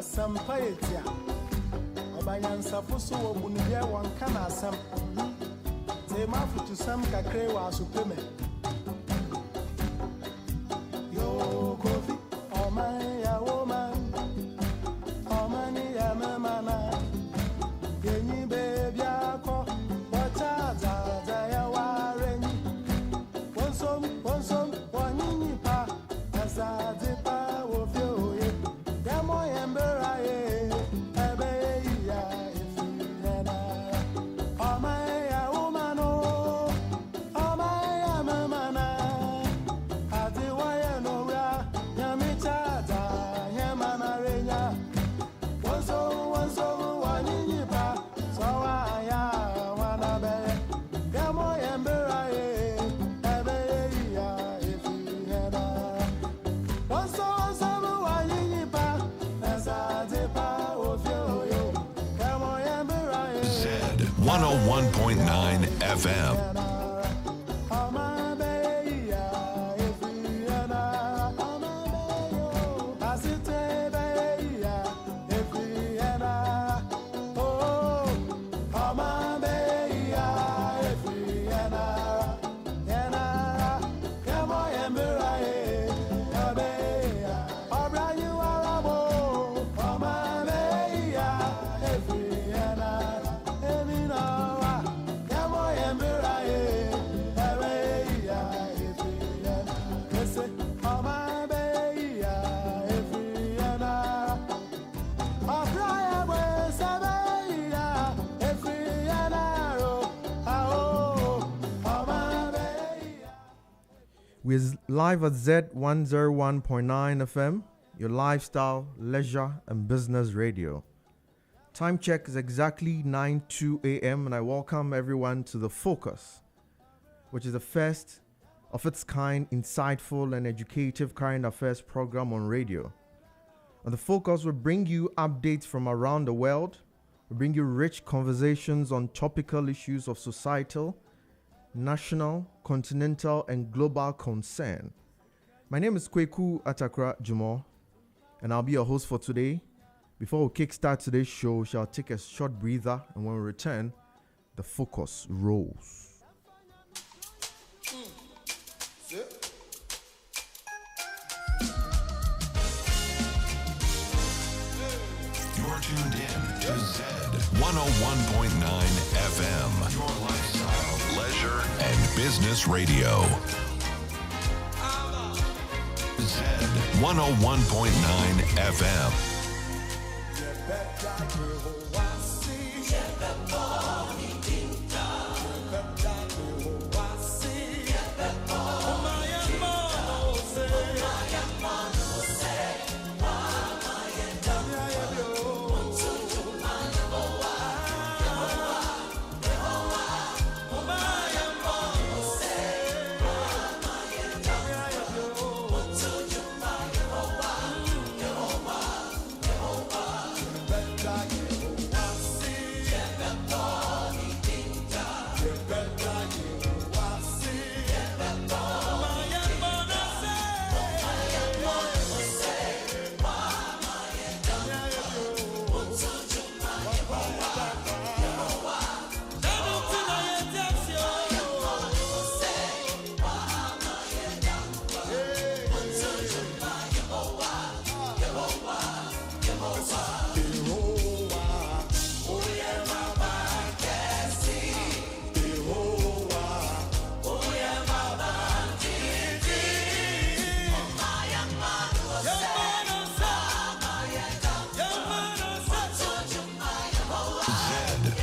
Sampayetia. Obayan Safuso Bunibia one kana sam. They mafu to some kakrewa supreme. Yo, coffee, oh my, a woman, oh many, a mamma. Yenny baby, I call what I warren. One some, one in pa, as I did power of you. Demo ember, I Zed 101.9 FM. We're live at Z101.9 FM, your lifestyle, leisure, and business radio. Time check is exactly 9:02 a.m. and I welcome everyone to The Focus, which is the first of its kind, insightful and educative current affairs program on radio. On The Focus, we bring you updates from around the world. We bring you rich conversations on topical issues of societal, national, continental, and global concern. My name is Kweku Atakra Jumo, and I'll be your host for today. Before we kickstart today's show, we shall take a short breather, and when we return, The Focus rolls. You're tuned in to Zed 101.9 FM. Your lifestyle, leisure, and business radio. Zed 101.9 FM. Zed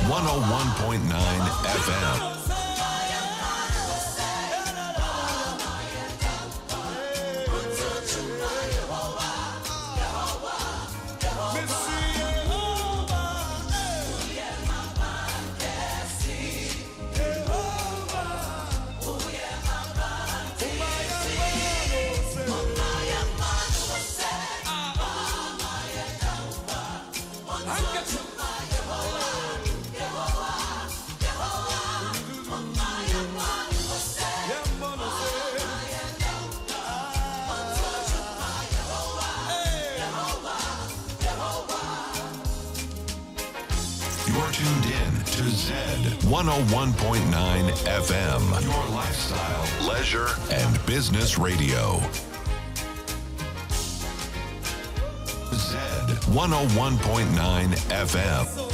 101.9 FM. tuned in to Z 101.9 FM, your lifestyle, leisure, and business radio. Z 101.9 FM. Z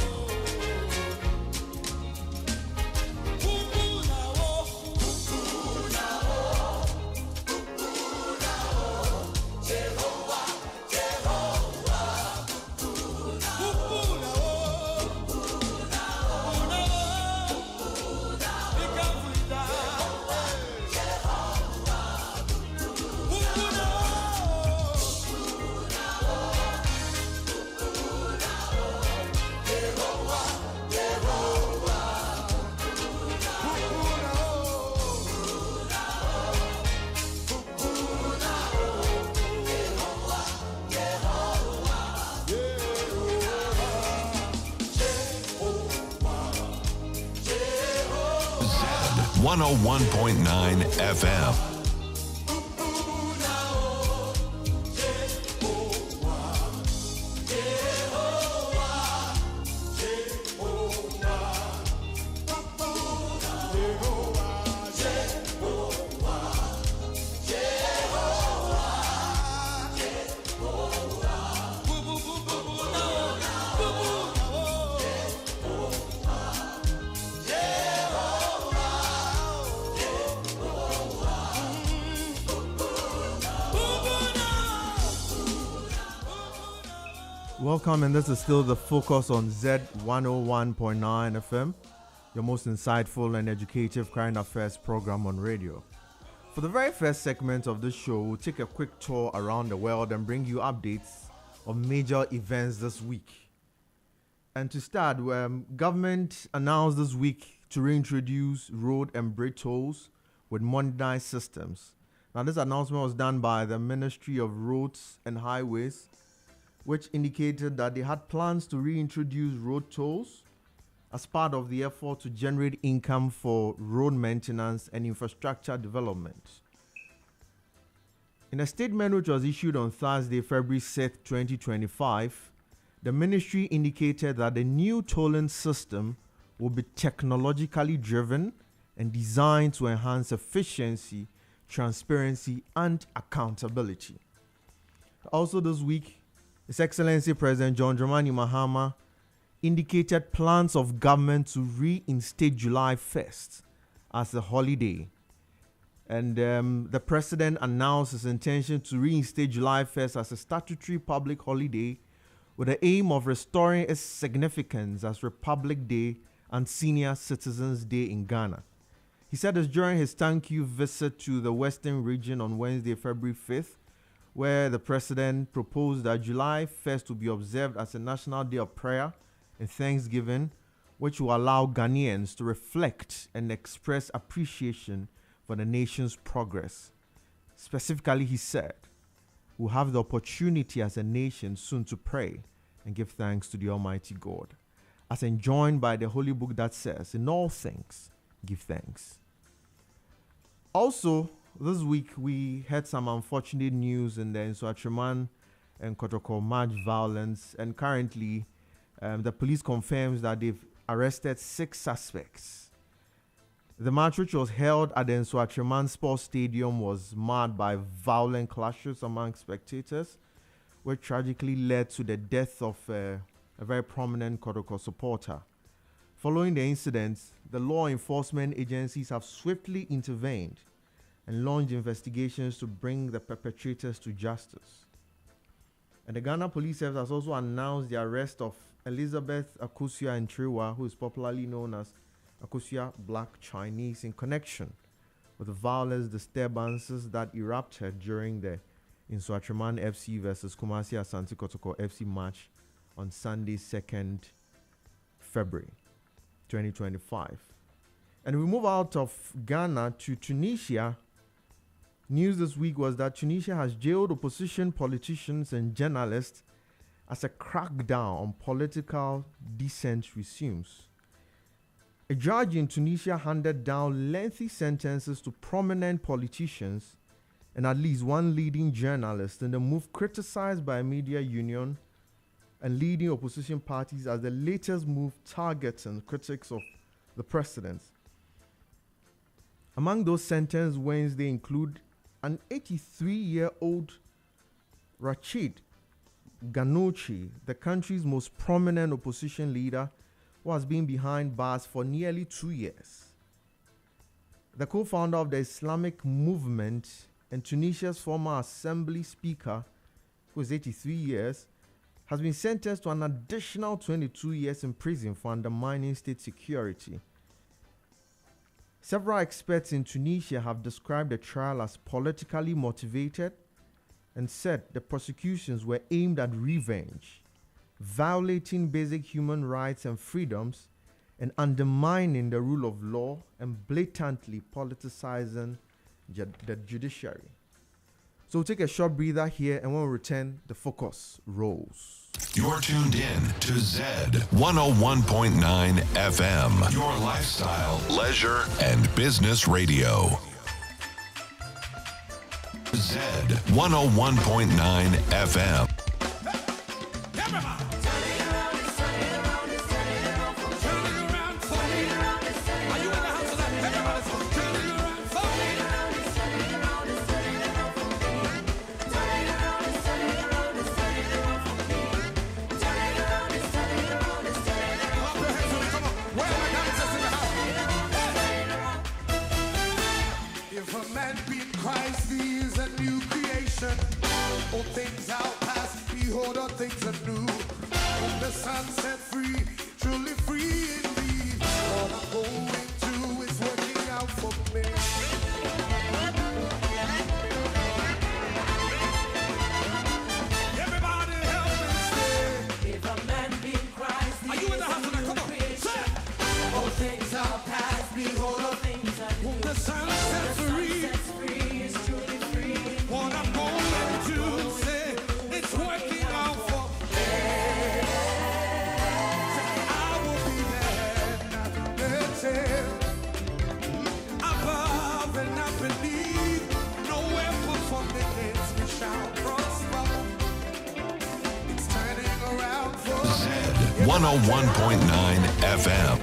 101.9 FM. Welcome, and this is still the focus on Z 101.9 FM, your most insightful and educative current affairs program on radio. For the very first segment of this show, we'll take a quick tour around the world and bring you updates of major events this week. And to start, government announced this week to reintroduce road and bridge tolls with modernized systems. Now, this announcement was done by the Ministry of Roads and Highways, which indicated that they had plans to reintroduce road tolls as part of the effort to generate income for road maintenance and infrastructure development. In a statement which was issued on Thursday, February 6, 2025, the ministry indicated that the new tolling system will be technologically driven and designed to enhance efficiency, transparency, and accountability. Also this week, His Excellency President John Dramani Mahama indicated plans of government to reinstate July 1st as a holiday. And the President announced his intention to reinstate July 1st as a statutory public holiday with the aim of restoring its significance as Republic Day and Senior Citizens Day in Ghana. He said this during his thank you visit to the Western region on Wednesday, February 5th, where the President proposed that July 1st will be observed as a national day of prayer and thanksgiving, which will allow Ghanaians to reflect and express appreciation for the nation's progress. Specifically, he said, we'll have the opportunity as a nation soon to pray and give thanks to the Almighty God, as enjoined by the Holy Book that says, in all things, give thanks. Also, this week, we had some unfortunate news in the Nsoatreman and Kotoko March violence, and currently, the police confirms that they've arrested 6 suspects. The march, which was held at the Nsoatreman Sports Stadium, was marred by violent clashes among spectators, which tragically led to the death of a very prominent Kotoko supporter. Following the incidents, the law enforcement agencies have swiftly intervened and launched investigations to bring the perpetrators to justice. And the Ghana Police Service has also announced the arrest of Elizabeth Akosua Ntriwa, who is popularly known as Akosua Black Chinese, in connection with the violence disturbances that erupted during the Nsoatreman FC versus Kumasi Asante Kotoko FC match on Sunday, 2nd February 2025. And we move out of Ghana to Tunisia. News this week was that Tunisia has jailed opposition politicians and journalists as a crackdown on political dissent resumes. A judge in Tunisia handed down lengthy sentences to prominent politicians and at least one leading journalist in the move criticized by a media union and leading opposition parties as the latest move targeting critics of the president. Among those sentenced Wednesday include an 83-year-old Rachid Ghannouchi, the country's most prominent opposition leader, who has been behind bars for nearly 2 years. The co-founder of the Islamic movement and Tunisia's former assembly speaker, who is 83 years, has been sentenced to an additional 22 years in prison for undermining state security. Several experts in Tunisia have described the trial as politically motivated and said the prosecutions were aimed at revenge, violating basic human rights and freedoms, and undermining the rule of law and blatantly politicizing the judiciary. So we'll take a short breather here, and when we return, the focus rolls. You're tuned in to Zed 101.9 FM, your lifestyle, leisure, and business radio. Zed 101.9 FM. All things out past, behold, all things are new. Whom the sun set free, truly free indeed. All I'm going through is working out for me. Everybody help me say, if a man be in Christ, are you in the house tonight? Come on, say. All things out past, behold, all things are new. Whom the sun set free, is truly free. What I'm going to say, it's working out for me. I will be there, the tail, above and I believe, no weapon formed against me shall prosper. It's turning around for Zed 101.9 FM.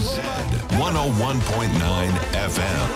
Zed 101.9 FM.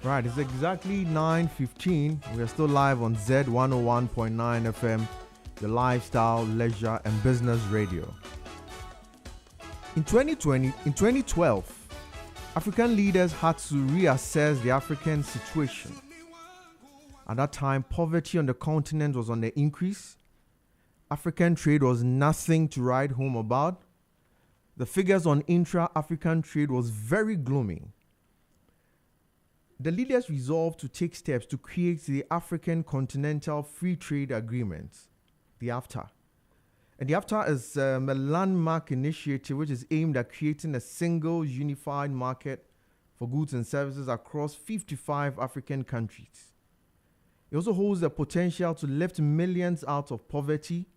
Right, it's exactly 9:15. We are still live on Z101.9 FM, your lifestyle, leisure, and business radio. In 2012, African leaders had to reassess the African situation. At that time, poverty on the continent was on the increase. African trade was nothing to write home about. The figures on intra-African trade was very gloomy. The leaders resolved to take steps to create the African Continental Free Trade Agreement, the AfTA. And the AfTA is a landmark initiative which is aimed at creating a single unified market for goods and services across 55 African countries. It also holds the potential to lift millions out of poverty,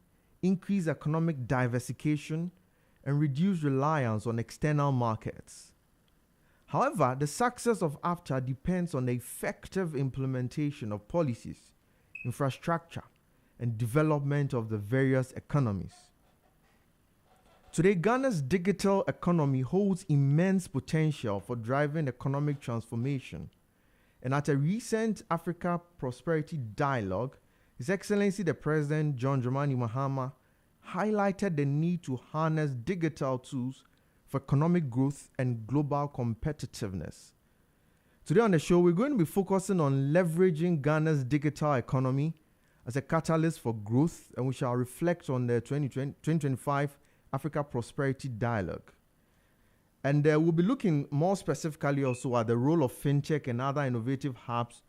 increase economic diversification, and reduce reliance on external markets. However, the success of AfTA depends on the effective implementation of policies, infrastructure, and development of the various economies. Today, Ghana's digital economy holds immense potential for driving economic transformation. And at a recent Africa Prosperity Dialogue, His Excellency the President John Dramani Mahama highlighted the need to harness digital tools for economic growth and global competitiveness. Today on the show, we're going to be focusing on leveraging Ghana's digital economy as a catalyst for growth, and we shall reflect on the 2025 Africa Prosperity Dialogue. And we'll be looking more specifically also at the role of fintech and other innovative hubs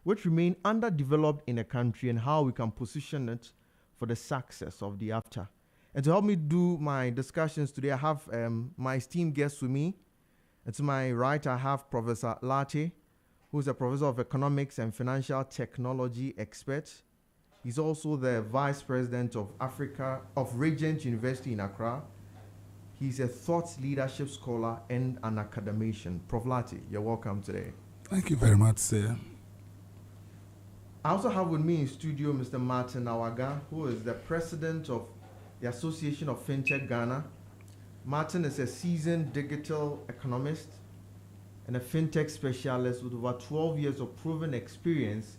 which remain underdeveloped in a country and how we can position it for the success of the AfTA. And to help me do my discussions today, I have my esteemed guests with me. And to my right, I have Professor Lartey, who is a professor of economics and financial technology expert. He's also the vice president of Regent University in Accra. He's a thought leadership scholar and an academician. Prof. Lartey, you're welcome today. Thank you very much, sir. I also have with me in studio Mr. Martin Awaga, who is the president of the Association of Fintech Ghana. Martin is a seasoned digital economist and a fintech specialist with over 12 years of proven experience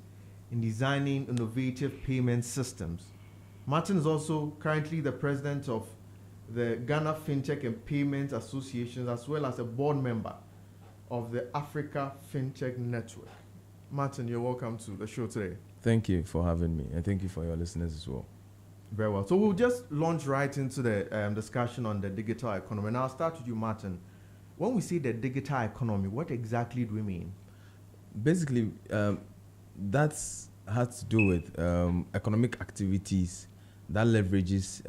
in designing innovative payment systems. Martin is also currently the president of the Ghana Fintech and Payment Association, as well as a board member of the Africa Fintech Network. Martin, you're welcome to the show today. Thank you for having me, and thank you for your listeners as well. Very well. So we'll just launch right into the discussion on the digital economy. And I'll start with you, Martin. When we say the digital economy, what exactly do we mean? Basically, that has to do with economic activities that leverages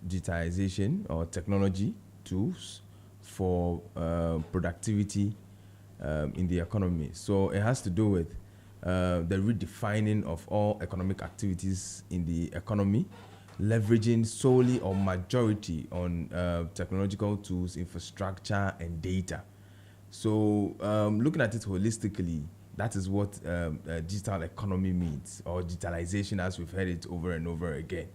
digitization or technology tools for productivity in the economy. So it has to do with the redefining of all economic activities in the economy, leveraging solely or majority on technological tools, infrastructure, and data. So looking at it holistically, that is what digital economy means, or digitalization as we've heard it over and over again.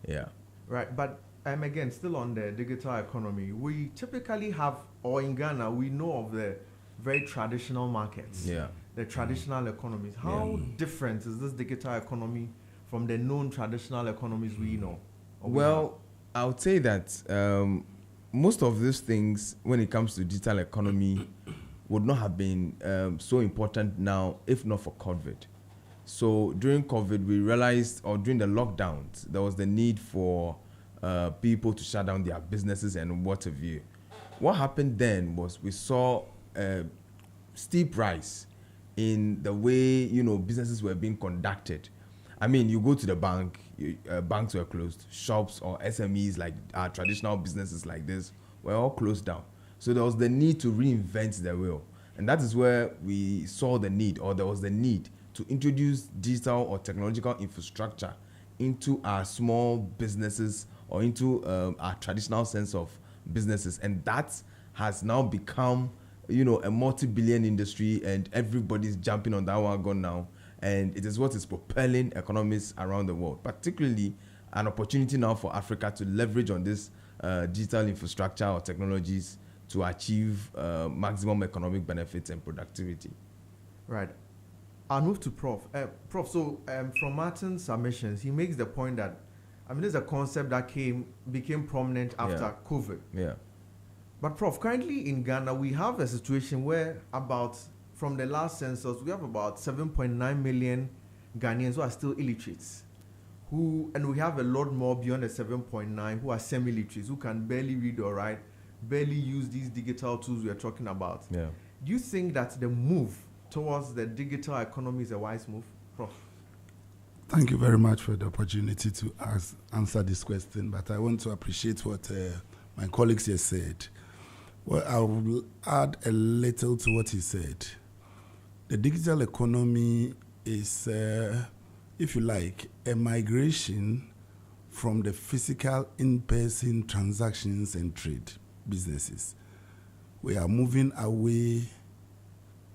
Yeah. Right, but again, still on the digital economy, we typically have, or in Ghana, we know of the very traditional markets, the traditional economies. How different is this digital economy from the known traditional economies we know? Well, I would say that most of these things, when it comes to digital economy, would not have been so important now if not for COVID. So during COVID, we realized, or during the lockdowns, there was the need for people to shut down their businesses and what have you. What happened then was we saw a steep rise in the way, businesses were being conducted. I mean, you go to the bank, banks were closed. Shops or SMEs, like our traditional businesses like this, were all closed down. So there was the need to reinvent the wheel. And that is where we saw the need, or there was the need to introduce digital or technological infrastructure into our small businesses or into our traditional sense of businesses. And that has now become, a multi-billion industry, and everybody's jumping on that wagon now. And it is what is propelling economies around the world, particularly an opportunity now for Africa to leverage on this digital infrastructure or technologies to achieve maximum economic benefits and productivity. Right. I'll move to Prof. Prof, so from Martin's submissions, he makes the point that, there's a concept that became prominent after COVID. Yeah. But Prof, currently in Ghana, we have a situation where from the last census, we have about 7.9 million Ghanaians who are still illiterates. And we have a lot more beyond the 7.9 who are semi-literates, who can barely read or write, barely use these digital tools we are talking about. Yeah. Do you think that the move towards the digital economy is a wise move, Prof? Thank you very much for the opportunity to answer this question, but I want to appreciate what my colleagues here said. Well, I will add a little to what he said. The digital economy is, if you like, a migration from the physical in-person transactions and trade businesses. We are moving away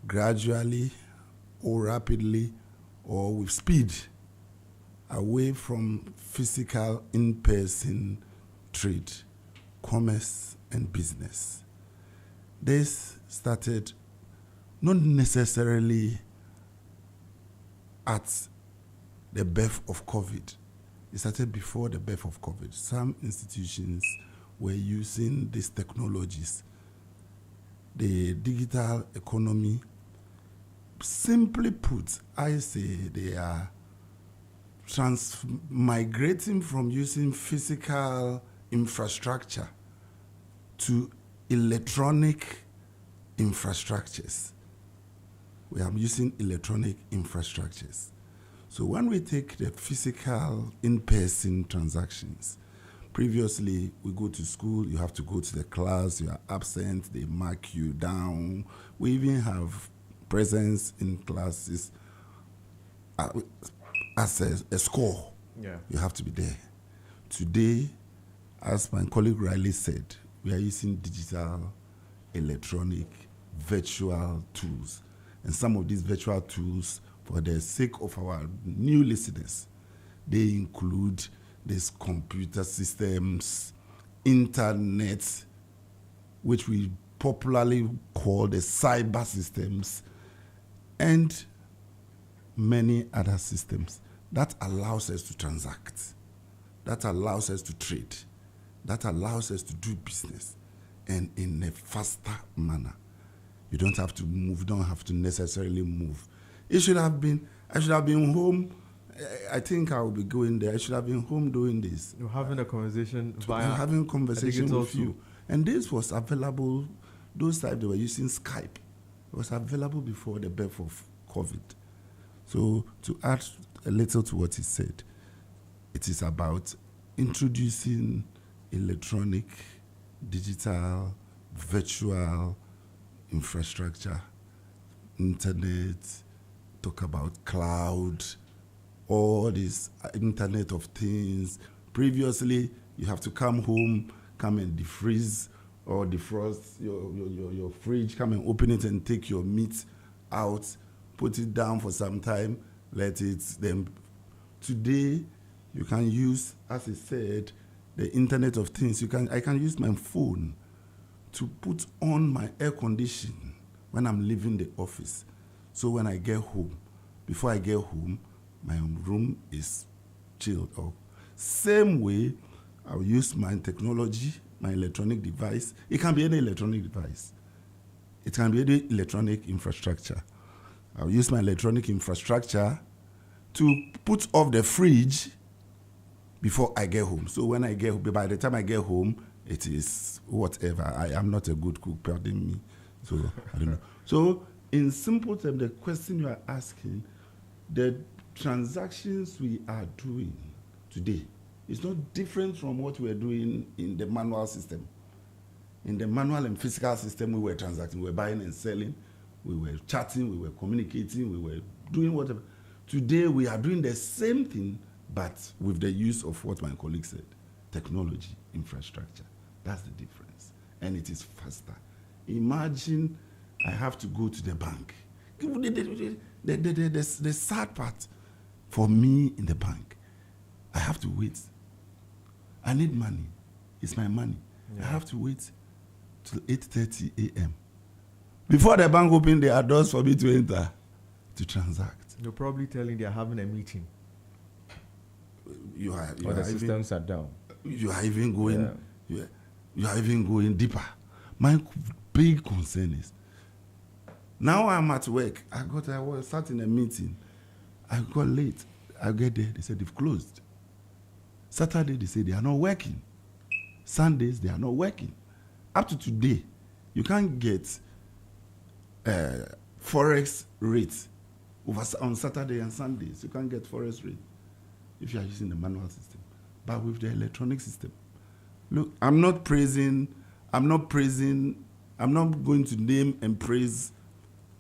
gradually or rapidly or with speed away from physical in-person trade, commerce, and business. This started not necessarily at the birth of COVID. It started before the birth of COVID. Some institutions were using these technologies. The digital economy, simply put, I say they are migrating from using physical infrastructure to electronic infrastructures. We are using electronic infrastructures. So when we take the physical in-person transactions, previously we go to school, you have to go to the class, you are absent, they mark you down. We even have presence in classes as a score. Yeah. You have to be there. Today, as my colleague Riley said, we are using digital, electronic, virtual tools. And some of these virtual tools, for the sake of our new listeners, they include these computer systems, internet, which we popularly call the cyber systems, and many other systems that allows us to transact, that allows us to trade, that allows us to do business, and in a faster manner. You don't have to move, don't have to necessarily move. I should have been home. I think I will be going there. I should have been home doing this. You're having a conversation having a conversation with you. And this was available, those times they were using Skype. It was available before the birth of COVID. So to add a little to what he said, it is about introducing electronic, digital, virtual infrastructure, internet, talk about cloud, all this Internet of Things. Previously, you have to come home, come and defreeze or defrost your fridge, come and open it and take your meat out, put it down for some time, let it then. Today, you can use, as I said, the Internet of Things. I can use my phone to put on my air condition when I'm leaving the office. So when I get home, before I get home, my room is chilled up. Same way, I'll use my technology, my electronic device. It can be any electronic device. It can be any electronic infrastructure. I'll use my electronic infrastructure to put off the fridge before I get home. So when I get home, by the time I get home, it is whatever. I am not a good cook, pardon me. So I don't know. So in simple terms, the question you are asking, the transactions we are doing today is not different from what we were doing in the manual system. In the manual and physical system, we were transacting, we were buying and selling, we were chatting, we were communicating, we were doing whatever. Today, we are doing the same thing, but with the use of what my colleague said, technology, infrastructure. That's the difference. And it is faster. Imagine I have to go to the bank. The sad part for me in the bank, I have to wait. I need money. It's my money. Yeah. I have to wait till 8:30 a.m. Before the bank opens their doors for me to enter, to transact. You're probably telling they're having a meeting. You are Or the systems are down. You are even going. Yeah. You are even going deeper. My big concern is now I'm at work. I was sat in a meeting. I got late. I get there. They said they've closed. Saturday they say they are not working. Sundays they are not working. Up to today, you can't get forex rates on Saturday and Sundays. You can't get forex rate if you are using the manual system. But with the electronic system, look, I'm not going to name and praise,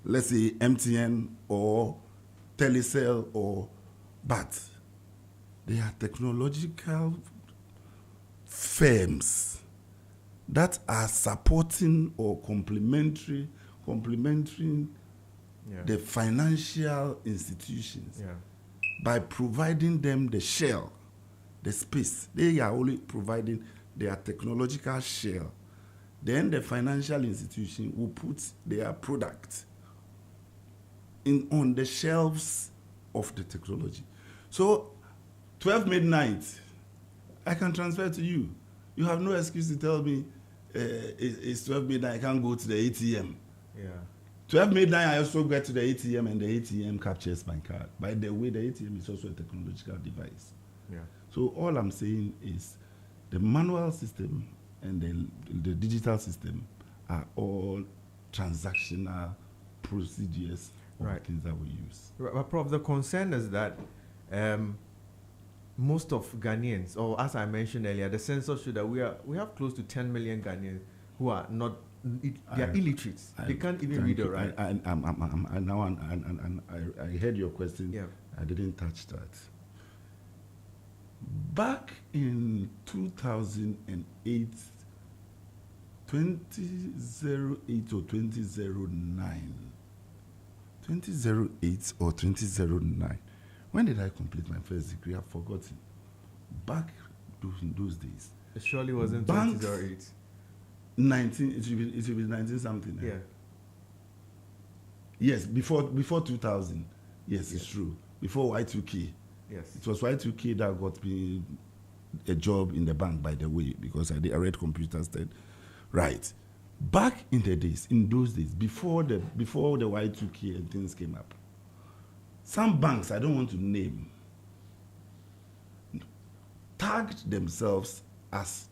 let's say, MTN or Telecel but they are technological firms that are supporting or complementing the financial institutions by providing them the shell, the space. They are only providing their technological shell. Then the financial institution will put their product on the shelves of the technology. So 12 midnight, I can transfer to you. You have no excuse to tell me it's 12 midnight, I can't go to the ATM. Yeah. 12 midnight, I also get to the ATM and the ATM captures my card. By the way, the ATM is also a technological device. Yeah. So all I'm saying is the manual system and the digital system are all transactional procedures or things that we use. But Prof, the concern is that most of Ghanaians, or as I mentioned earlier, the census showed that we have close to 10 million Ghanaians who are not, they are illiterate. They can't even read or write. I heard your question. Yeah. I didn't touch that. Back in 2008, 2008 or 2009, when did I complete my first degree? I've forgotten. Back in those days. It surely wasn't Banks, 2008. 19, it should be 19 something. Yeah. Yes, before 2000. Yes, it's true. Before Y2K. Yes. It was Y2K that got me a job in the bank, by the way, because I read computers then. Right. Back in those days, before the Y2K and things came up, some banks, I don't want to name, tagged themselves as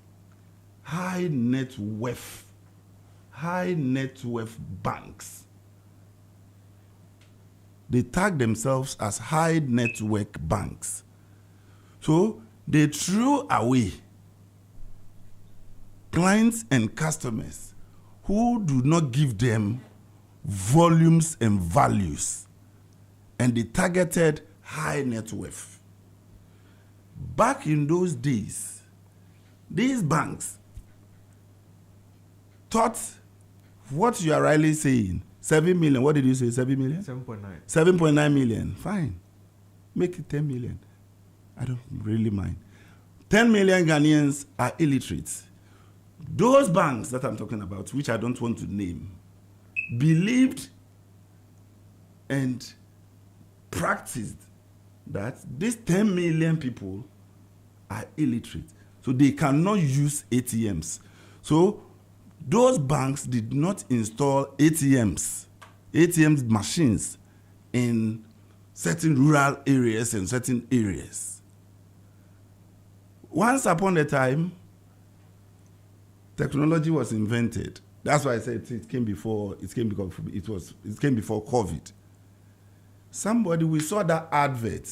high net worth banks. They tag themselves as high net worth banks. So they threw away clients and customers who do not give them volumes and values, and they targeted high net worth. Back in those days, these banks thought what you are rightly saying, 7 million. What did you say? 7 million? 7.9. 7.9 million. Fine. Make it 10 million. I don't really mind. 10 million Ghanaians are illiterate. Those banks that I'm talking about, which I don't want to name, believed and practiced that these 10 million people are illiterate. So they cannot use ATMs. So those banks did not install ATM machines in certain rural areas and certain areas. Once upon a time, technology was invented. That's why I said it came before COVID. We saw that advert.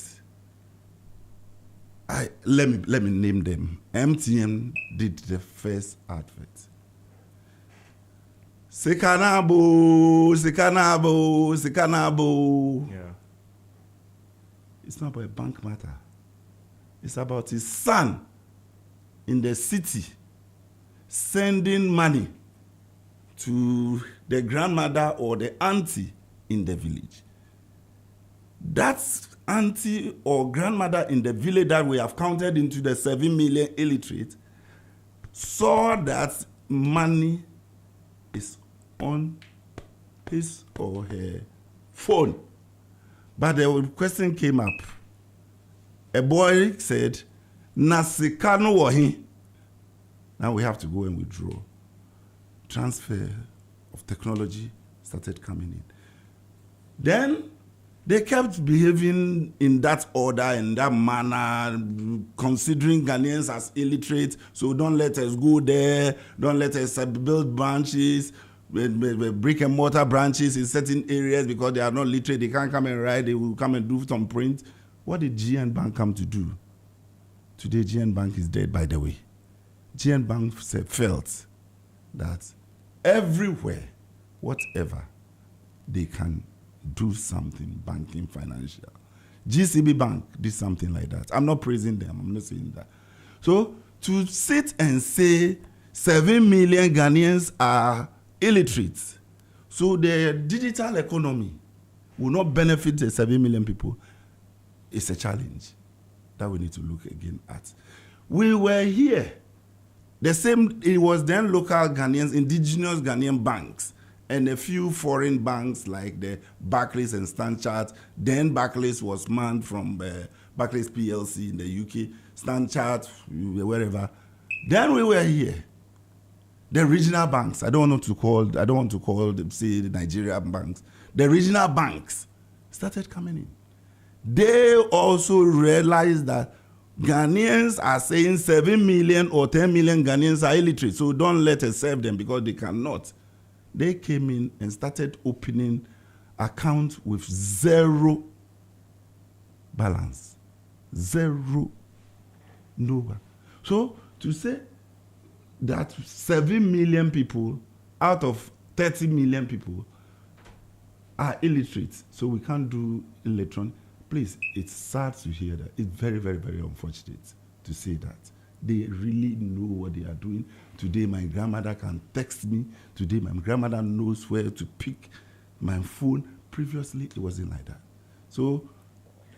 Let me name them. MTN did the first advert. Sekanabo. Yeah. It's not about a bank matter. It's about his son in the city sending money to the grandmother or the auntie in the village. That auntie or grandmother in the village that we have counted into the 7 million illiterate saw that money is on his or her phone. But the question came up. A boy said, Nasikano wahi. Now we have to go and withdraw. Transfer of technology started coming in. Then they kept behaving in that order, in that manner, considering Ghanaians as illiterate. So don't let us go there. Don't let us build branches, brick and mortar branches in certain areas because they are not literate. They can't come and write. They will come and do some print. What did GN Bank come to do? Today, GN Bank is dead, by the way. GN Bank felt that everywhere, whatever, they can do something, banking, financial. GCB Bank did something like that. I'm not praising them. I'm not saying that. So to sit and say 7 million Ghanaians are illiterate, so the digital economy will not benefit the 7 million people, is a challenge that we need to look again at. We were here. The same, it was then local Ghanaians, indigenous Ghanaian banks, and a few foreign banks like the Barclays and Stanchart. Then Barclays was manned from Barclays PLC in the UK, Stanchart, wherever. Then we were here. The regional banks, I don't want to call them, say, the Nigerian banks. The regional banks started coming in. They also realized that Ghanaians are saying 7 million or 10 million Ghanaians are illiterate, so don't let us serve them because they cannot. They came in and started opening accounts with zero balance. Zero. No one. So to say that 7 million people out of 30 million people are illiterate, so we can't do electronic. Please, it's sad to hear that. It's very, very, very unfortunate to say that. They really know what they are doing. Today, my grandmother can text me. Today, my grandmother knows where to pick my phone. Previously, it wasn't like that. So,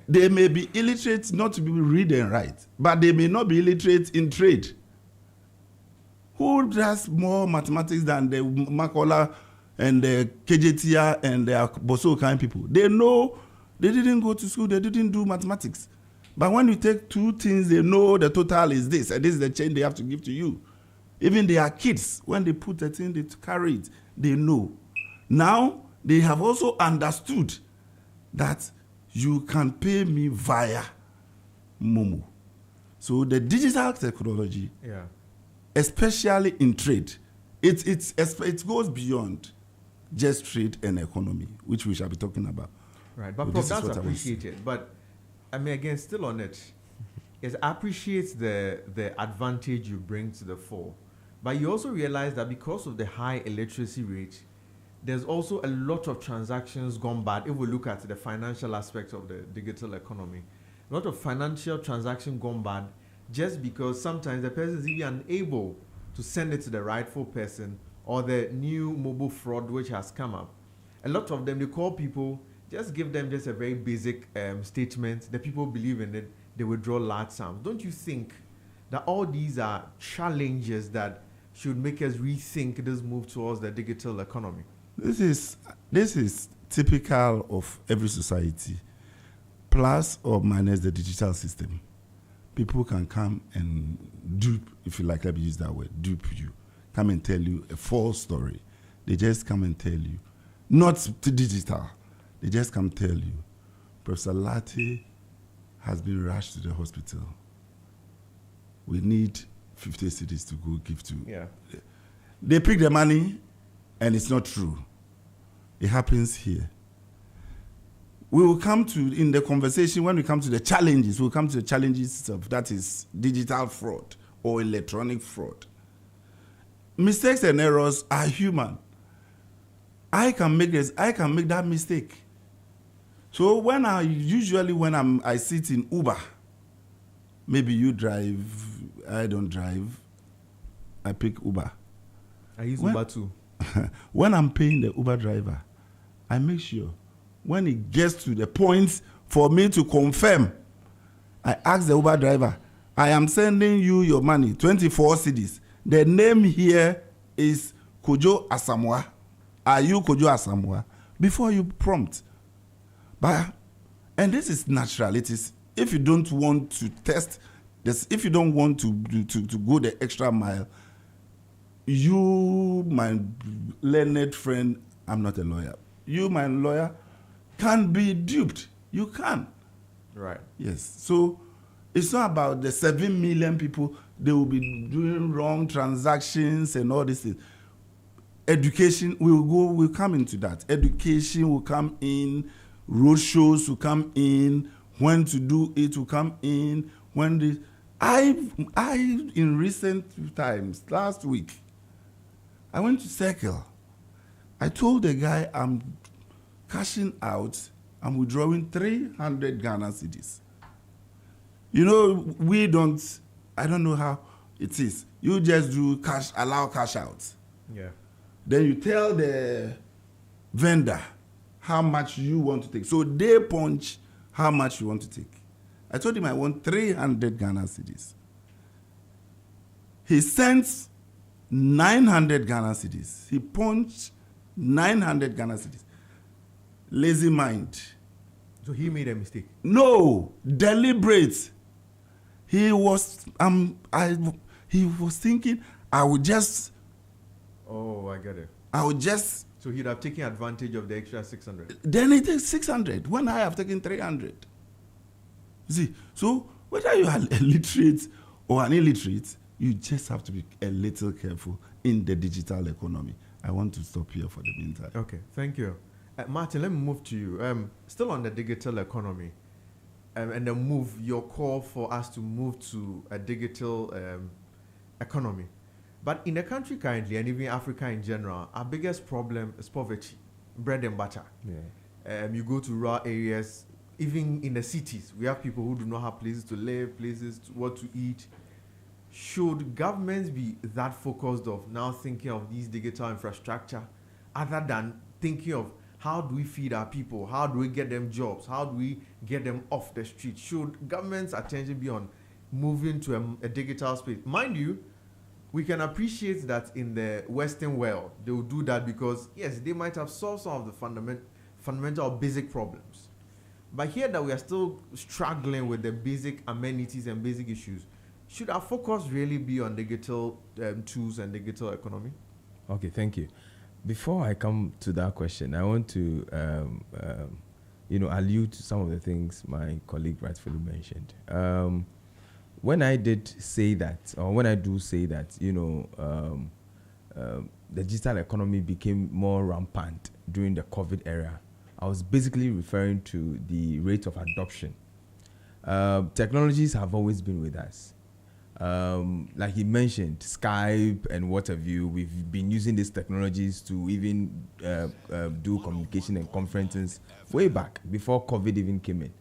they may be illiterate not to be read and write, but they may not be illiterate in trade. Who does more mathematics than the Makola and the KJTR and the Boso kind people? They know. They didn't go to school. They didn't do mathematics. But when you take two things, they know the total is this, and this is the change they have to give to you. Even their kids, when they put the thing, they carry it. They know. Now, they have also understood that you can pay me via Momo. So the digital technology, especially in trade, it goes beyond just trade and economy, which we shall be talking about. Right, but Prof, that's appreciated. But I mean, again, still on it, is appreciates the advantage you bring to the fore. But you also realize that because of the high illiteracy rate, there's also a lot of transactions gone bad. If we look at the financial aspect of the digital economy, a lot of financial transactions gone bad just because sometimes the person is even unable to send it to the rightful person, or the new mobile fraud which has come up. A lot of them, they call people, just give them just a very basic statement. The people believe in it. They withdraw large sums. Don't you think that all these are challenges that should make us rethink this move towards the digital economy? This is typical of every society, plus or minus the digital system. People can come and dupe, if you like, let me use that word, dupe you. Come and tell you a false story. They just come and tell you, not digital. They just come tell you, Professor Lati has been rushed to the hospital. We need 50 cedis to go give to. Yeah. They pick the money, and it's not true. It happens here. We will come to, in the conversation, when we come to the challenges, we'll come to the challenges of that is digital fraud or electronic fraud. Mistakes and errors are human. I can make that mistake. So when I sit in Uber, maybe you drive, I don't drive, I pick Uber. I use Uber too. When I'm paying the Uber driver, I make sure when it gets to the point for me to confirm, I ask the Uber driver, I am sending you your money, 24 cedis. The name here is Kojo Asamoah. Are you Kojo Asamoah? Before you prompt. But And this is natural. It is, if you don't want to test this, if you don't want to go the extra mile, you, my learned friend, I'm not a lawyer, you, my lawyer, can be duped. You can. Right. Yes. So it's not about the 7 million people, they will be doing wrong transactions and all these things. Education will come into that. Education will come in, roadshows will come in, when to do it will come in, when the I in recent times, last week, I went to Circle. I told the guy I'm cashing out, I'm withdrawing 300 Ghana cedis. You know, I don't know how it is. You just do cash, allow cash out. Yeah. Then you tell the vendor how much you want to take. So they punch how much you want to take. I told him I want 300 Ghana cedis. He sent 900 Ghana cedis. He punched 900 Ghana cedis. Lazy mind. So he made a mistake. No, deliberate. He was thinking I would just. Oh, I get it. I would just. So he'd have taken advantage of the extra 600. Then he takes 600 when I have taken 300. You see, so whether you are a literate or an illiterate, you just have to be a little careful in the digital economy. I want to stop here for the meantime. Okay, thank you. Martin, let me move to you. Still on the digital economy, and the move, your call for us to move to a digital economy. But in the country currently, and even Africa in general, our biggest problem is poverty, bread and butter. Yeah. You go to rural areas, even in the cities, we have people who do not have places to live, what to eat. Should governments be that focused of now thinking of these digital infrastructure, other than thinking of how do we feed our people, how do we get them jobs, how do we get them off the street? Should government's attention be on moving to a digital space? Mind you, we can appreciate that in the Western world, they will do that because, yes, they might have solved some of the fundamental or basic problems. But here that we are still struggling with the basic amenities and basic issues, should our focus really be on digital tools and digital economy? Okay, thank you. Before I come to that question, I want to, allude to some of the things my colleague rightfully mentioned. When I did say that, or when I do say that, the digital economy became more rampant during the COVID era, I was basically referring to the rate of adoption. Technologies have always been with us. Like he mentioned, Skype and what have you, we've been using these technologies to even do communication and conferences way back before COVID even came in.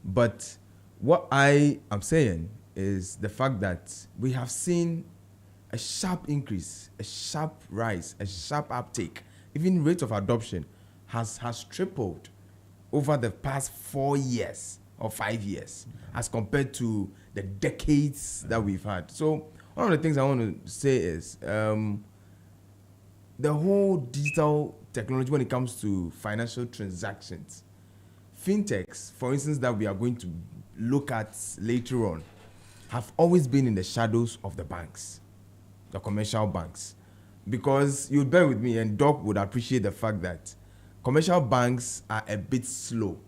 But what I am saying is the fact that we have seen a sharp increase, a sharp rise, a sharp uptake. Even rate of adoption has tripled over the past 4 years or 5 years as compared to the decades that we've had. So one of the things I want to say is the whole digital technology when it comes to financial transactions, fintechs, for instance, that we are going to look at later on, have always been in the shadows of the banks, the commercial banks. Because you'll bear with me, and Doc would appreciate the fact that commercial banks are a bit slow,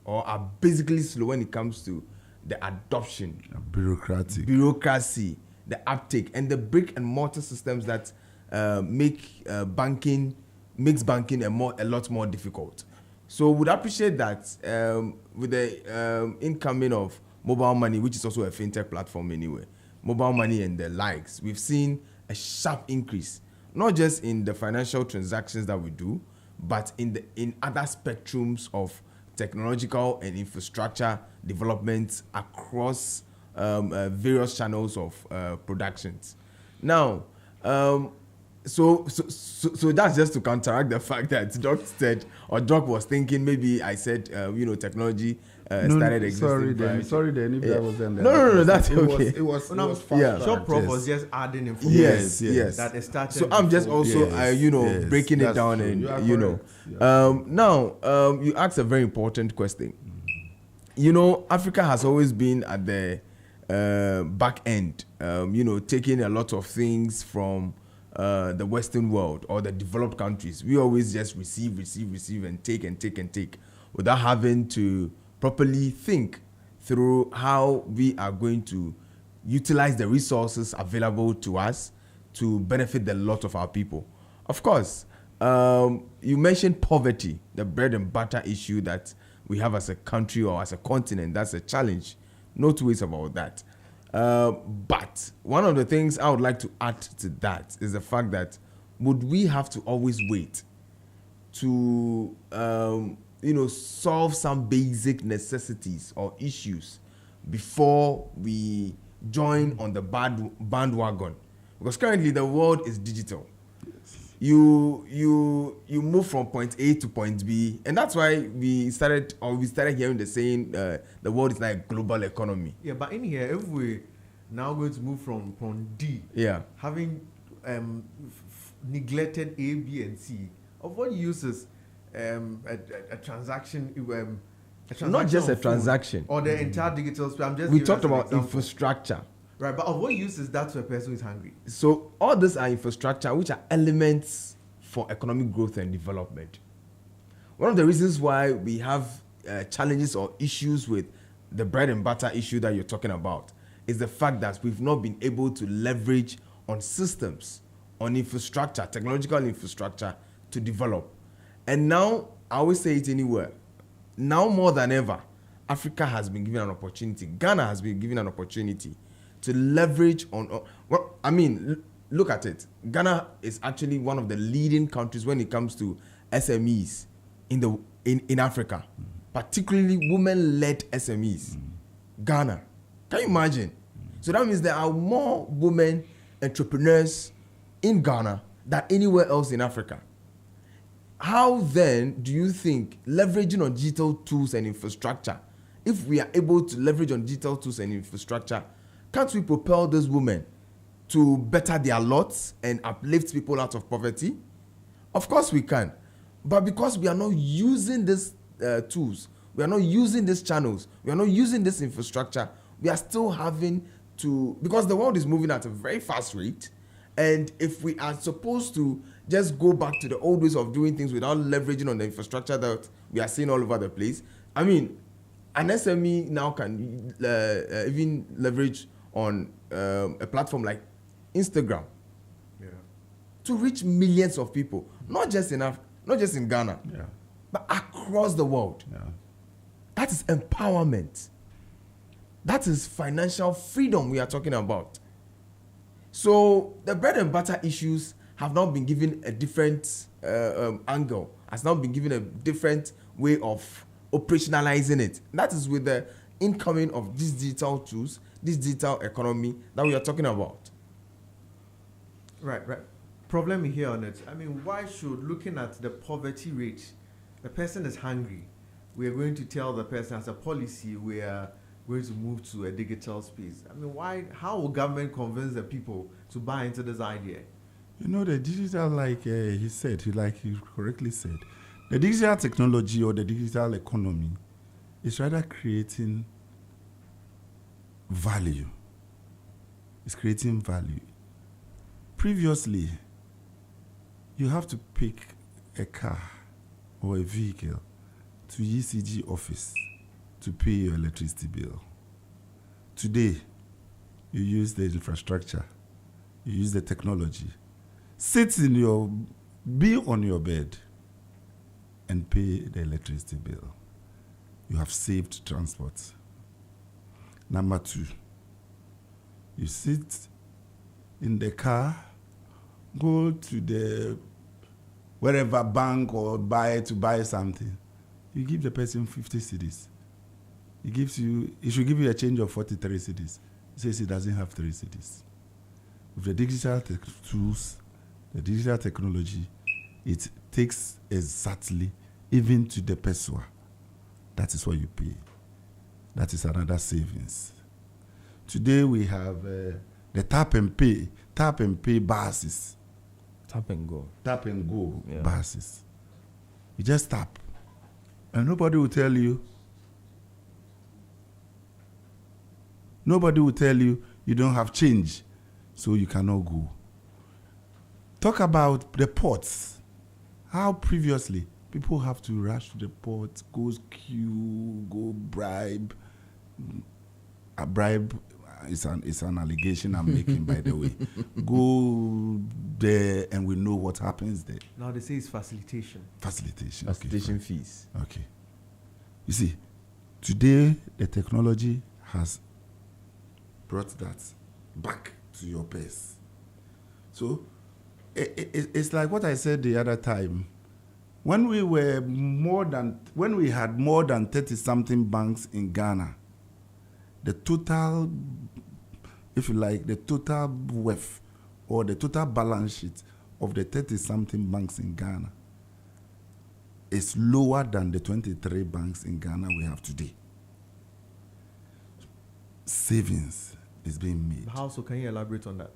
or are basically slow when it comes to the adoption, bureaucracy, the uptake, and the brick and mortar systems that makes banking a lot more difficult. So would appreciate that with the incoming of mobile money, which is also a fintech platform anyway, mobile money and the likes, we've seen a sharp increase, not just in the financial transactions that we do, but in other spectrums of technological and infrastructure development across various channels of productions. Now, so that's just to counteract the fact that Doc said, or Doc was thinking, maybe I said, technology started existing. Sorry, then if that was then. No, that's okay. It was fast. Yeah. Sure, Prof was just adding information. Yes. That it started. So I'm just also, breaking it down, true. and Now, you asked a very important question. Africa has always been at the back end, taking a lot of things from the Western world or the developed countries. We always just receive, and take, without having to properly think through how we are going to utilize the resources available to us to benefit the lot of our people. Of course, you mentioned poverty, the bread and butter issue that we have as a country or as a continent. That's a challenge. No two ways about that. But one of the things I would like to add to that is the fact that would we have to always wait to solve some basic necessities or issues before we join on the bandwagon? Because currently the world is digital. You move from point A to point B, and that's why we started hearing the saying the world is like a global economy. Yeah, but in here, if we now going to move from point D, having neglected A, B, and C, of what use is a transaction? Not just a transaction or the entire digital space. We talked about infrastructure. Right, but of what use is that to a person who is hungry? So all these are infrastructure, which are elements for economic growth and development. One of the reasons why we have challenges or issues with the bread and butter issue that you're talking about is the fact that we've not been able to leverage on systems, on infrastructure, technological infrastructure to develop. And now, I always say it anywhere, now more than ever, Africa has been given an opportunity, Ghana has been given an opportunity to leverage on, look at it. Ghana is actually one of the leading countries when it comes to SMEs in Africa, particularly women-led SMEs. Ghana, can you imagine? So that means there are more women entrepreneurs in Ghana than anywhere else in Africa. How then do you think leveraging on digital tools and infrastructure, if we are able to leverage on digital tools and infrastructure, can't we propel those women to better their lots and uplift people out of poverty? Of course we can. But because we are not using these tools, we are not using these channels, we are not using this infrastructure, we are still having to, because the world is moving at a very fast rate, and if we are supposed to just go back to the old ways of doing things without leveraging on the infrastructure that we are seeing all over the place, an SME now can even leverage on a platform like Instagram to reach millions of people, not just in Ghana, but across the world. That is empowerment. That is financial freedom we are talking about. So the bread and butter issues have now been given a different angle, has now been given a different way of operationalizing it. That is with the incoming of these digital tools, this digital economy that we are talking about. Right. Problem here on it. Why should, looking at the poverty rate, the person is hungry, we are going to tell the person as a policy we are going to move to a digital space? Why? How will government convince the people to buy into this idea? The digital, like he correctly said, the digital technology or the digital economy is rather creating value. It's creating value. Previously, you have to pick a car or a vehicle to ECG office to pay your electricity bill. Today, you use the infrastructure, you use the technology, be on your bed and pay the electricity bill. You have saved transport. Number 2, you sit in the car, go to the wherever bank or buy something. You give the person 50 cedis. It should give you a change of 43 cedis. It says it doesn't have 3 cedis. With the digital tools, the digital technology, it takes exactly even to the peso. That is what you pay. That is another savings. Today we have the tap and pay buses. Tap and go buses. You just tap. And nobody will tell you Nobody will tell you you don't have change, so you cannot go. Talk about the ports. How previously people have to rush to the port, go queue, go bribe. A bribe is an allegation I'm making, by the way. Go there and we know what happens there. Now they say it's facilitation. Facilitation. Facilitation Okay, fees. okay. You see, today the technology has brought that back to your purse. So it's like what I said the other time. When we had more than 30-something banks in Ghana, the total, if you like, the total worth or the total balance sheet of the 30-something banks in Ghana is lower than the 23 banks in Ghana we have today. Savings is being made. How so? Can you elaborate on that?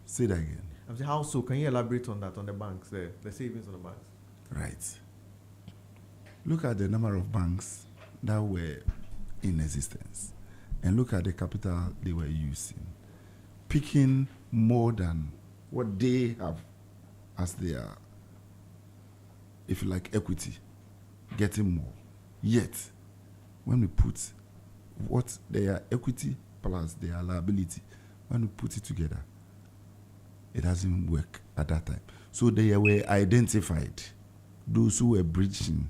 Say that again. I'm saying, how so? Can you elaborate on that, on the banks, the savings on the banks? Right. Look at the number of banks that were in existence and look at the capital they were using, picking more than what they have as their, if you like, equity, getting more. Yet, when we put what their equity plus their liability, when we put it together, it doesn't work at that time. So they were identified. Those who were breaching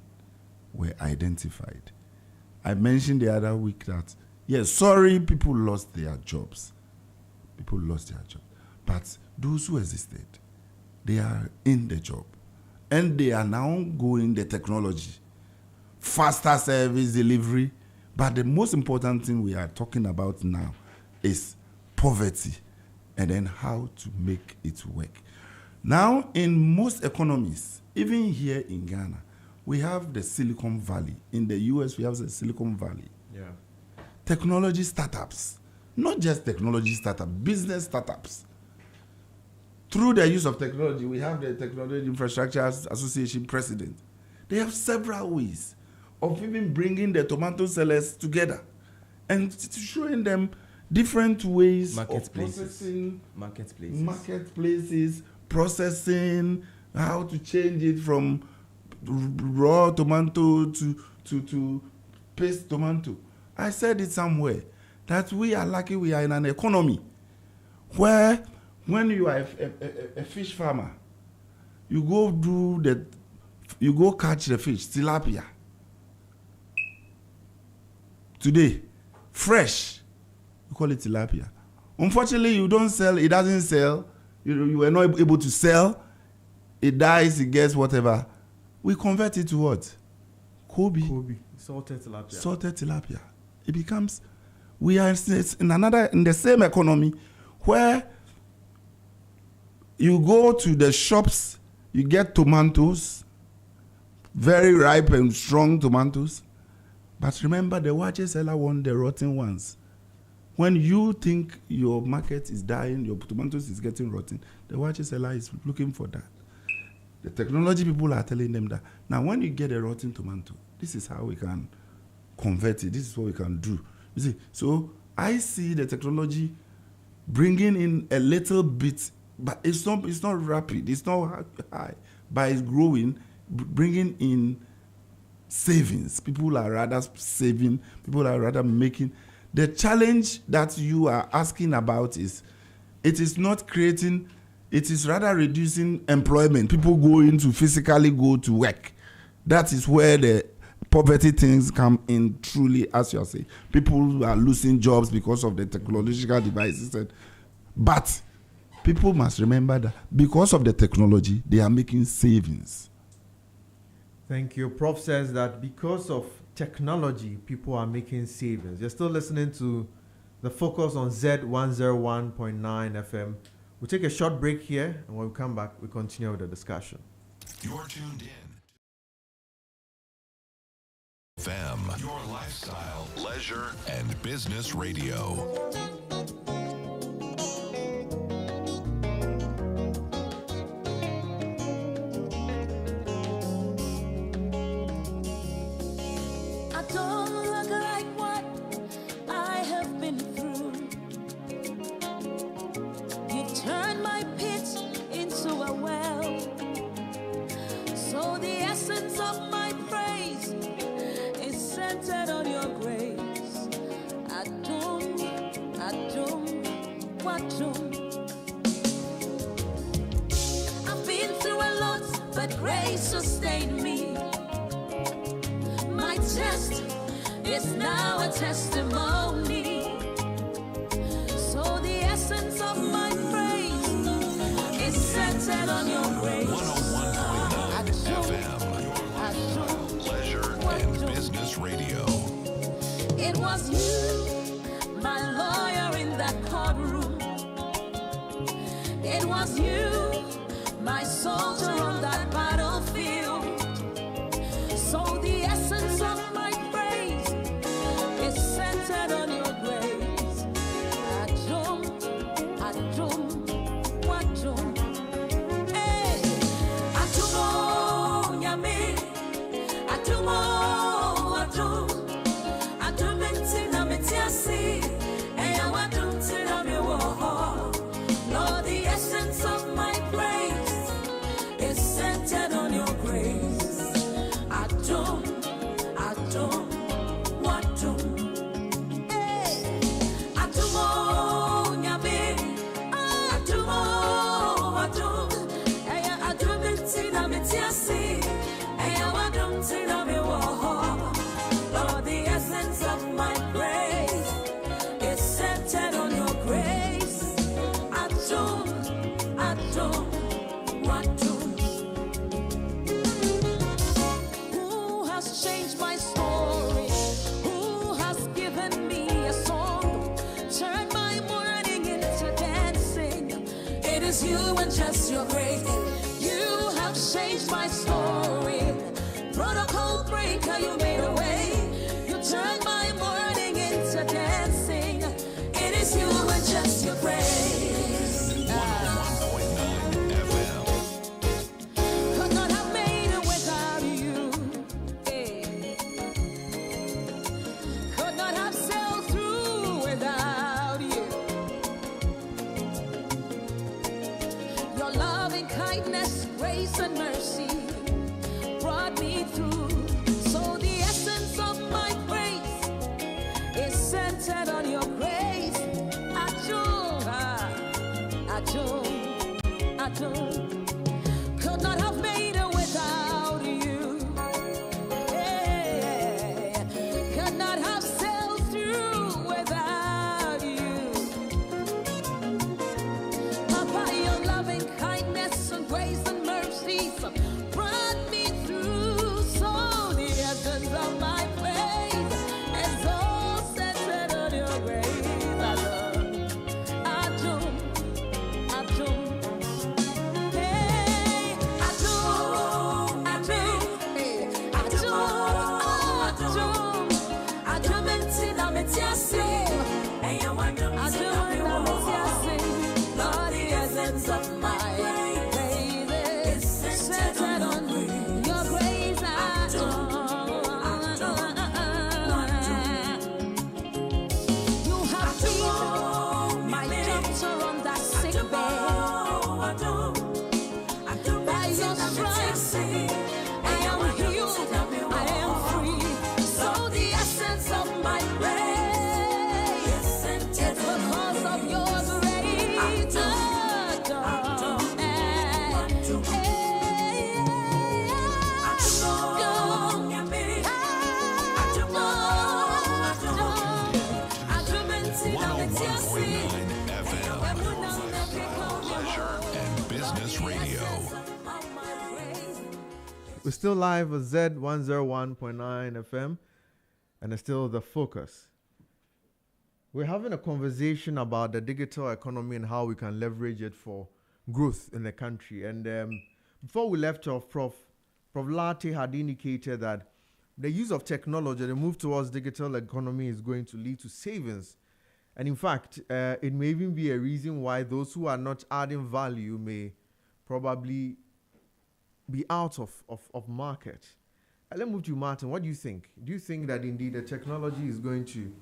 were identified. I mentioned the other week that, yes, sorry, people lost their jobs. People lost their jobs. But those who existed, they are in the job. And they are now going the technology, faster service delivery. But the most important thing we are talking about now is poverty and then how to make it work. Now, in most economies, even here in Ghana, we have the Silicon Valley. In the US, we have the Silicon Valley. Yeah. Technology startups, not just technology startups, business startups. Through the use of technology, we have the Technology Infrastructure Association president. They have several ways of even bringing the tomato sellers together and showing them different ways of processing marketplaces, processing, how to change it from raw tomato to paste tomato. I said it somewhere that we are lucky we are in an economy where when you are a fish farmer, you go catch the fish, tilapia. Today, fresh, you call it tilapia. Unfortunately, you don't sell, it doesn't sell. You were not able to sell. It dies, it gets whatever. We convert it to what? Kobe. Salted tilapia. Salted tilapia. It becomes, we are in the same economy where you go to the shops, you get tomatoes, very ripe and strong tomatoes. But remember, the watches seller want the rotten ones. When you think your market is dying, your tomatoes is getting rotten, the watches seller is looking for that. The technology people are telling them that. Now, when you get a rotten tomato, this is how we can convert it. This is what we can do. You see, so I see the technology bringing in a little bit, but it's not rapid. It's not high, but it's growing, bringing in savings. People are rather saving. People are rather making. The challenge that you are asking about is, it is not creating. It is rather reducing employment. People physically go to work. That is where the poverty things come in truly, as you are saying. People are losing jobs because of the technological devices. But people must remember that because of the technology, they are making savings. Thank you. Prof says that because of technology, people are making savings. You're still listening to The Focus on Z101.9 FM. We'll take a short break here, and when we come back, we continue with the discussion. You're tuned in. FM, your lifestyle, leisure, and business radio. I don't look like what I have been through. turn my pit into a well. So the essence of my praise is centered on your grace. Adum, Adum, Wadum. I've been through a lot, but grace sustained me. My test is now a testimony. So the essence of my praise is centered on your grace. 101.9 FM, your pleasure and business radio. It was you, my lawyer in that courtroom. It was you, my soldier on that battlefield. So the essence of my praise is centered on your grace. Adum, Adum, Wadum. Hey, Adumo, Nyame, Adumo, Adum, Adum entina metiasi, eya Wadum tina mewoho. Lord, the essence of my praise is centered on your grace. Adum, Adum, Wadum. Hey, Adumo, Nyame, Adumo, Wadum. Eya Adum entina metiasi, eya Wadum tina mewoho. Lord, the essence of my praise is centered on your grace. Adum, Adum, Wadum. Who has changed my story? Who has given me a song? Turn my mourning into dancing. It is you and just your grace. You have changed my story. Protocol breaker, you made a way. You turned my mourning into dancing. It is you and just your grace. 101.9 FM. Could not have made it without you. Hey. Could not have sailed through without you. Your loving kindness, grace, and mercy brought me through. So the essence of my praise is centered on your grace. Adum, Adum, Adum. Could not have made it without you. Hey, could not have sailed through without you. Papa, your loving kindness and grace and mercy brought me through. So the essence of my praise is all centered on your grace. Adum, Adum, hey, Adum, Adum, hey, Adum, Adum entina metiasi, eya Wadum entina metiasi. Lord, the essence of my praise is centered on your grace. You have been my doctor on that sick bed. By your stripes, I am healed, I am free. So the essence of my praise is because of your grace. Adum, We're still live at Z101.9 FM, and it's still the focus. We're having a conversation about the digital economy and how we can leverage it for growth in the country. And before we left off, Prof Lartey had indicated that the use of technology, the move towards digital economy is going to lead to savings. And in fact, it may even be a reason why those who are not adding value may probably be out of market. Let's move to Martin. What do you think? Do you think that indeed the technology is going to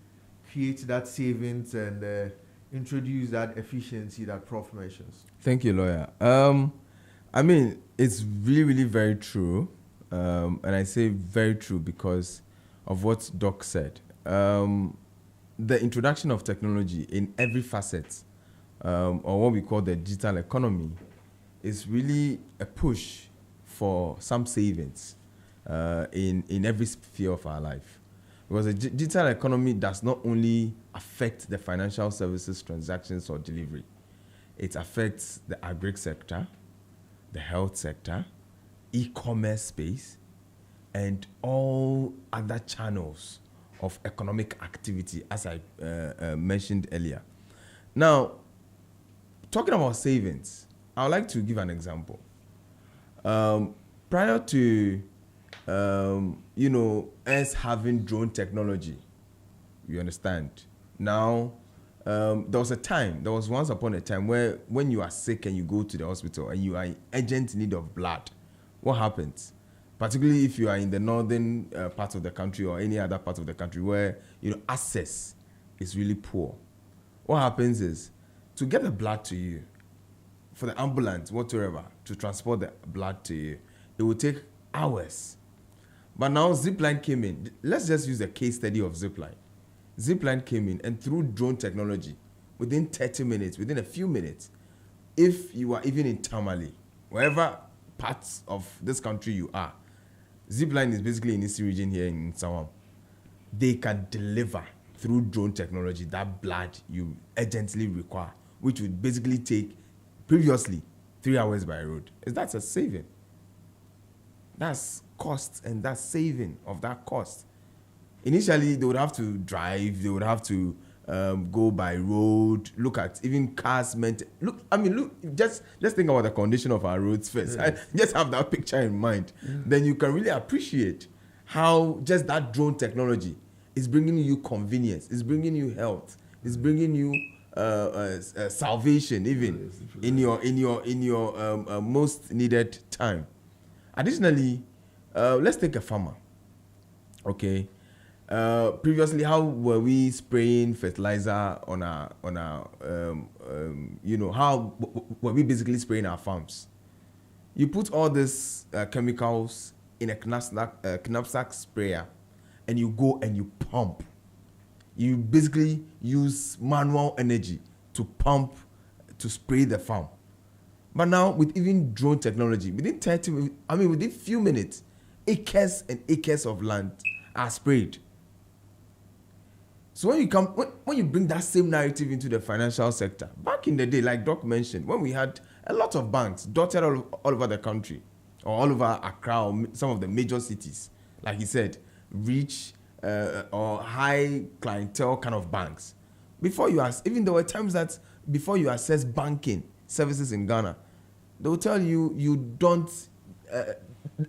create that savings and introduce that efficiency that Prof mentions? Thank you, lawyer. I mean, it's really, really very true. And I say very true because of what Doc said. The introduction of technology in every facet, or what we call the digital economy, is really a push for some savings in every sphere of our life. Because the digital economy does not only affect the financial services transactions or delivery, it affects the agri sector, the health sector, e-commerce space, and all other channels of economic activity, as I mentioned earlier. Now, talking about savings, I would like to give an example. Prior to us having drone technology, you understand. Now, there was once upon a time where when you are sick and you go to the hospital and you are in urgent need of blood, what happens? Particularly if you are in the northern part of the country or any other part of the country where access is really poor. What happens is, to get the blood to you, for the ambulance, whatever, to transport the blood to you, it will take hours. But now Zipline came in. Let's just use the case study of Zipline. Zipline came in, and through drone technology, within 30 minutes, within a few minutes, if you are even in Tamale, wherever parts of this country you are, Zipline is basically in this region here in Sawam. They can deliver through drone technology that blood you urgently require, which would basically take previously 3 hours by road. That's a saving. That's cost, and that's saving of that cost. Initially, they would have to drive, they would have to go by road, look at even cars meant. Look, just think about the condition of our roads first. Yes. Just have that picture in mind. Yeah. Then you can really appreciate how just that drone technology is bringing you convenience, is bringing you health, is bringing you salvation even in your most needed time. Additionally, let's take a farmer. Okay. Previously, how were we spraying fertilizer on our how were we basically spraying our farms? You put all these chemicals in a knapsack sprayer, and you go and you pump. You basically use manual energy to pump, to spray the farm. But now, with even drone technology, within few minutes, acres and acres of land are sprayed. So when you bring that same narrative into the financial sector, back in the day, like Doc mentioned, when we had a lot of banks dotted all over the country, or all over Accra, or some of the major cities, like he said, rich or high clientele kind of banks. Even there were times that before you access banking services in Ghana, they will tell you don't,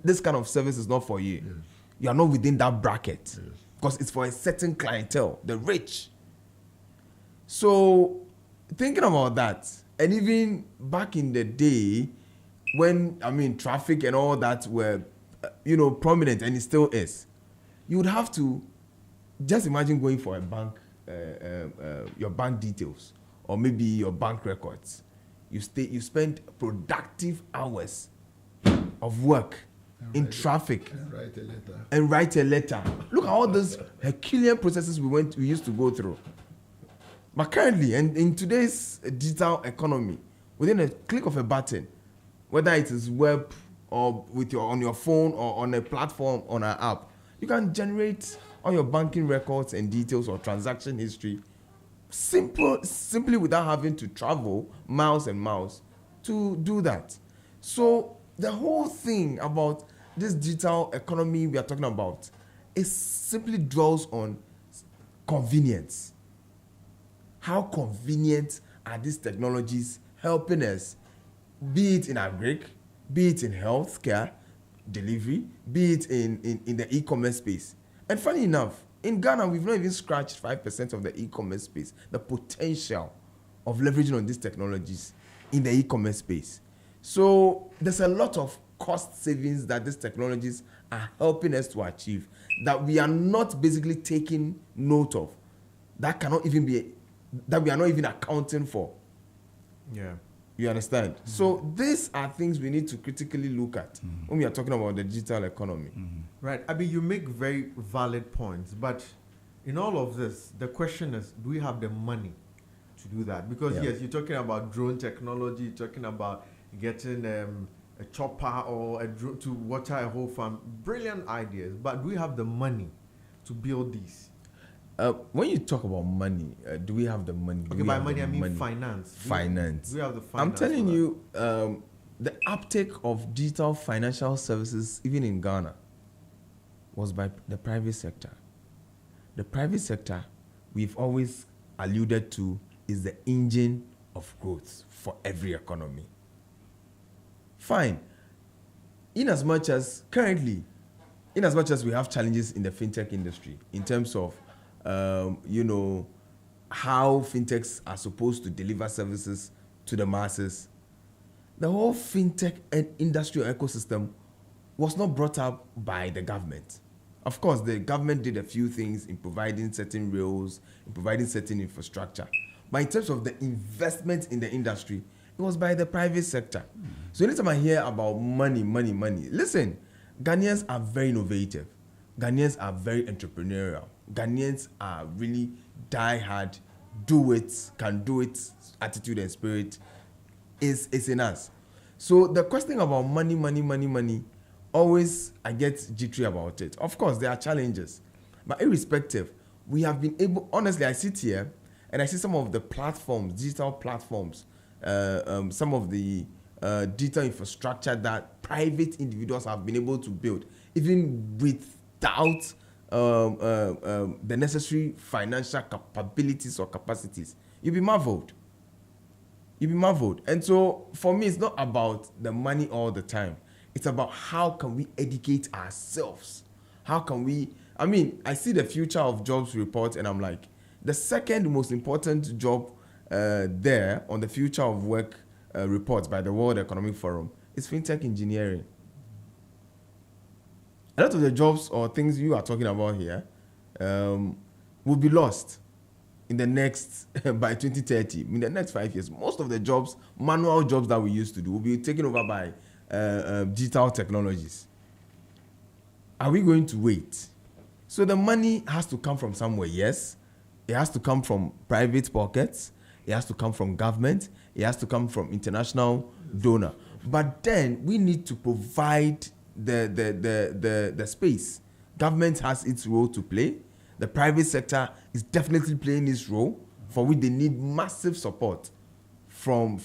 this kind of service is not for you. Yes. You are not within that bracket. Yes. Because it's for a certain clientele, the rich. So, thinking about that, and even back in the day, when, traffic and all that were, prominent, and it still is, you would have to, just imagine going for a bank, your bank details, or maybe your bank records. You spend productive hours of work in traffic and write a letter. Look at all those Herculean processes we used to go through. But currently, and in today's digital economy, within a click of a button, whether it is web or on your phone or on a platform, on an app, you can generate all your banking records and details or transaction history simply without having to travel miles and miles to do that. So the whole thing about this digital economy we are talking about, it simply dwells on convenience. How convenient are these technologies helping us, be it in agri, be it in healthcare delivery, be it in the e-commerce space. And funny enough, in Ghana, we've not even scratched 5% of the e-commerce space, the potential of leveraging on these technologies in the e-commerce space. So there's a lot of cost savings that these technologies are helping us to achieve that we are not basically taking note of. That cannot even be that we are not even accounting for. Yeah. You understand? So these are things we need to critically look at when we are talking about the digital economy. Right. I mean, you make very valid points, but in all of this, the question is, do we have the money to do that? Because Yeah. yes, you're talking about drone technology, you're talking about getting a chopper or a drone to water a whole farm. Brilliant ideas, but do we have the money to build these? When you talk about money, do we have the money? Do Okay, we by have money the I mean finance. Finance. Do we have the finance? I'm telling for that? you, the uptake of digital financial services, even in Ghana, was by the private sector. The private sector, we've always alluded to, is the engine of growth for every economy. Fine. In as much as we have challenges in the fintech industry in terms of, how fintechs are supposed to deliver services to the masses, the whole fintech and industrial ecosystem was not brought up by the government. Of course, the government did a few things in providing certain rails, in providing certain infrastructure. But in terms of the investment in the industry, it was by the private sector. So anytime I hear about money, listen, Ghanaians are very innovative. Ghanaians are very entrepreneurial. Ghanaians are really die-hard, do it, can do it, attitude and spirit is in us. So the question about money, always I get jittery about it. Of course, there are challenges. But irrespective, we have been able, honestly, I sit here and I see some of the platforms, digital platforms, some of the digital infrastructure that private individuals have been able to build, even without the necessary financial capabilities or capacities. You'll be marveled. And so for me, it's not about the money all the time. It's about how can we educate ourselves? How can we, I see the future of jobs report and I'm like, the second most important job there on the future of work report by the World Economic Forum is fintech engineering. A lot of the jobs or things you are talking about here will be lost in the next, by 2030, in the next 5 years. Most of the jobs, manual jobs that we used to do, will be taken over by digital technologies. Are we going to wait? So the money has to come from somewhere, yes. It has to come from private pockets. It has to come from government. It has to come from international donor. But then we need to provide the space. Government has its role to play. The private sector is definitely playing its role, for which they need massive support from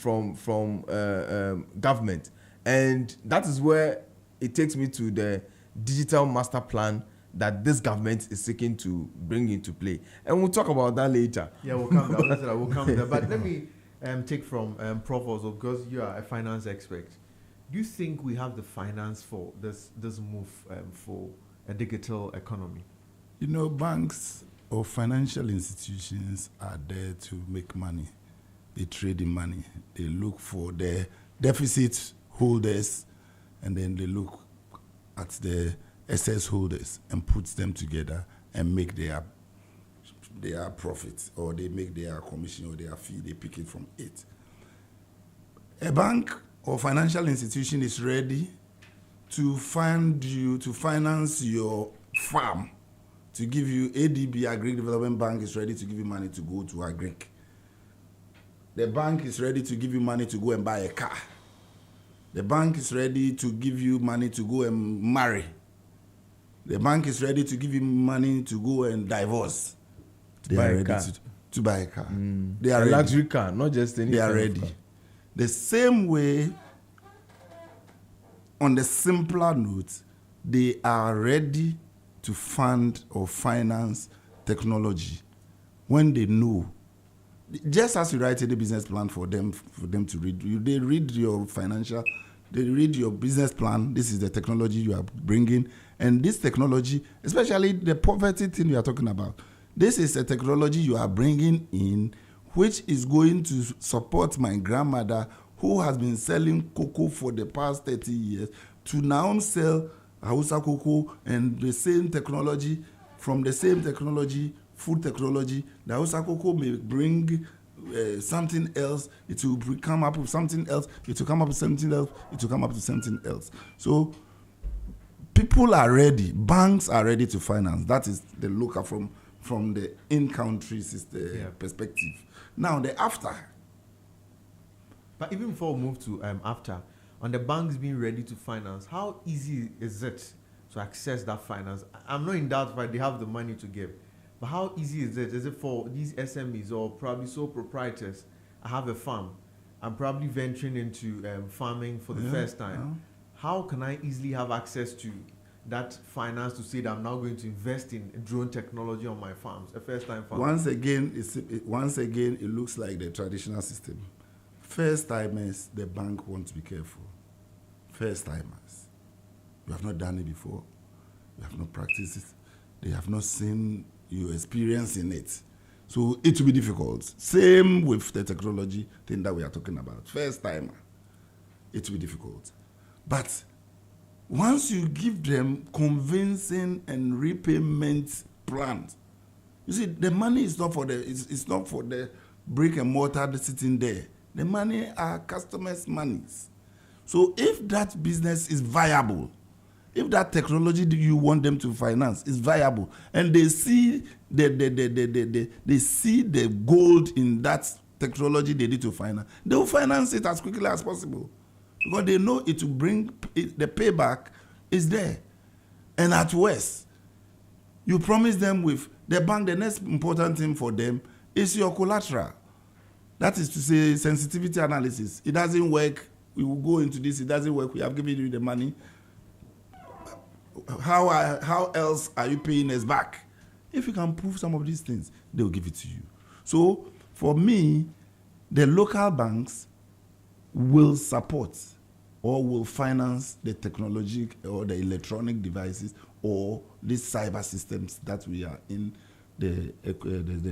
government. And that is where it takes me to the digital master plan that this government is seeking to bring into play. And we'll talk about that later. Yeah, we'll come down. That's it, we'll come there. But let me take from Prof also, because you are a finance expert. Do you think we have the finance for this move for a digital economy? Banks or financial institutions are there to make money. They trade in money. They look for the deficit holders, and then they look at the excess holders and put them together and make their profits, or they make their commission or their fee. They pick it from it. A bank or financial institution is ready to fund you, to finance your farm, to give you ADB, Agri Development Bank, is ready to give you money to go to Agric. The bank is ready to give you money to go and buy a car. The bank is ready to give you money to go and marry. The bank is ready to give you money to go and divorce. They are ready to buy a car. They are a ready. luxury car, not just any. They are ready. The same way, on the simpler note, they are ready to fund or finance technology when they know. Just as you write a business plan for them to read, they read your financial, they read your business plan. This is the technology you are bringing, and this technology, especially the poverty thing you are talking about, this is a technology you are bringing in, which is going to support my grandmother, who has been selling cocoa for the past 30 years, to now sell Hausa cocoa and the same technology, from the same technology food technology. The Hausa cocoa may bring something else. It will come up with something else. It will come up with something else. It will come up with something else. So people are ready. Banks are ready to finance. That is the look from the in-country perspective. Now the after. But even before we move to after, on the banks being ready to finance, how easy is it to access that finance? I'm not in doubt if they have the money to give, but how easy is it? Is it for these SMEs or probably sole proprietors? I have a farm. I'm probably venturing into farming for the first time. How can I easily have access to that finance to say that I'm now going to invest in drone technology on my farms, a first-time farm? Once again, it looks like the traditional system. First-timers, the bank wants to be careful. First-timers. You have not done it before. You have not practiced it. They have not seen your experience in it. So it will be difficult. Same with the technology thing that we are talking about. First-timer, it will be difficult. But once you give them convincing and repayment plans, you see, the money is not for it's not for the brick and mortar sitting there. The money are customers' monies. So if that business is viable, if that technology that you want them to finance is viable, and they see they see the gold in that technology they need to finance, they will finance it as quickly as possible, because they know it will bring the payback is there. And at worst, you promise them with the bank, the next important thing for them is your collateral. That is to say, sensitivity analysis. It doesn't work, we will go into this. It doesn't work, we have given you the money. How else are you paying us back? If you can prove some of these things, they will give it to you. So for me, the local banks will support or will finance the technology or the electronic devices or these cyber systems that we are in, the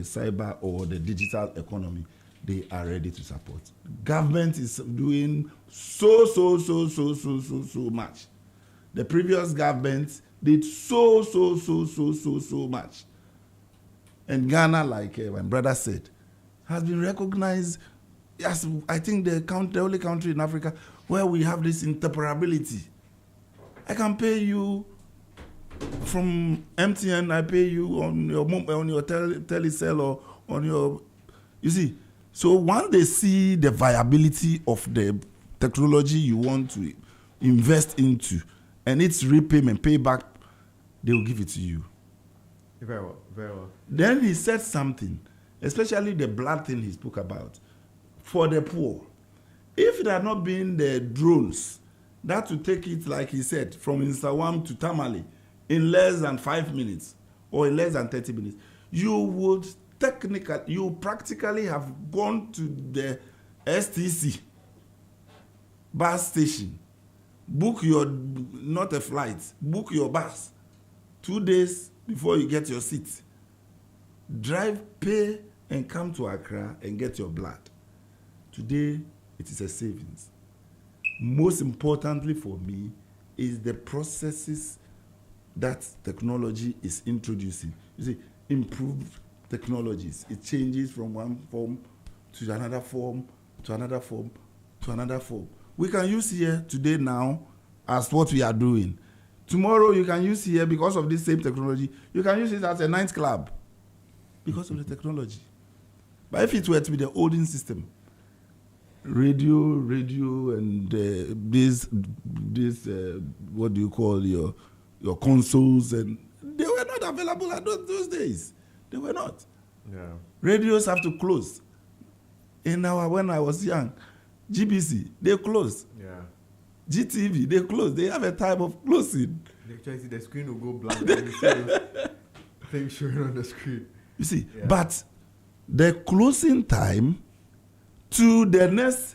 cyber or the digital economy. They are ready to support. Government is doing so much. The previous government did so much. And Ghana, like my brother said, has been recognized as, I think, the only country in Africa where we have this interoperability. I can pay you from MTN, I pay you on your telecell or on your, you see. So once they see the viability of the technology you want to invest into and its repayment, payback, they will give it to you. Very well, very well. Then he said something, especially the blood thing he spoke about, for the poor. If it had not been the drones, that would take it, like he said, from Insawam to Tamale in less than 5 minutes or in less than 30 minutes, you practically have gone to the STC bus station, book your, not a flight, book your bus 2 days before you get your seat. Drive, pay, and come to Accra and get your blood. Today, it is a savings. Most importantly for me is the processes that technology is introducing. You see, improved technologies. It changes from one form to another form, to another form, to another form. We can use here today now as what we are doing. Tomorrow you can use here, because of this same technology, you can use it as a night club because of the technology. But if it were to be the olden system, radio, and this what do you call your consoles, and they were not available at those days. They were not. Yeah. Radios have to close. When I was young, GBC, they closed. Yeah. GTV, they closed. They have a time of closing. Actually, the screen will go blank and you see those things showing on the screen. You see, but the closing time to the next,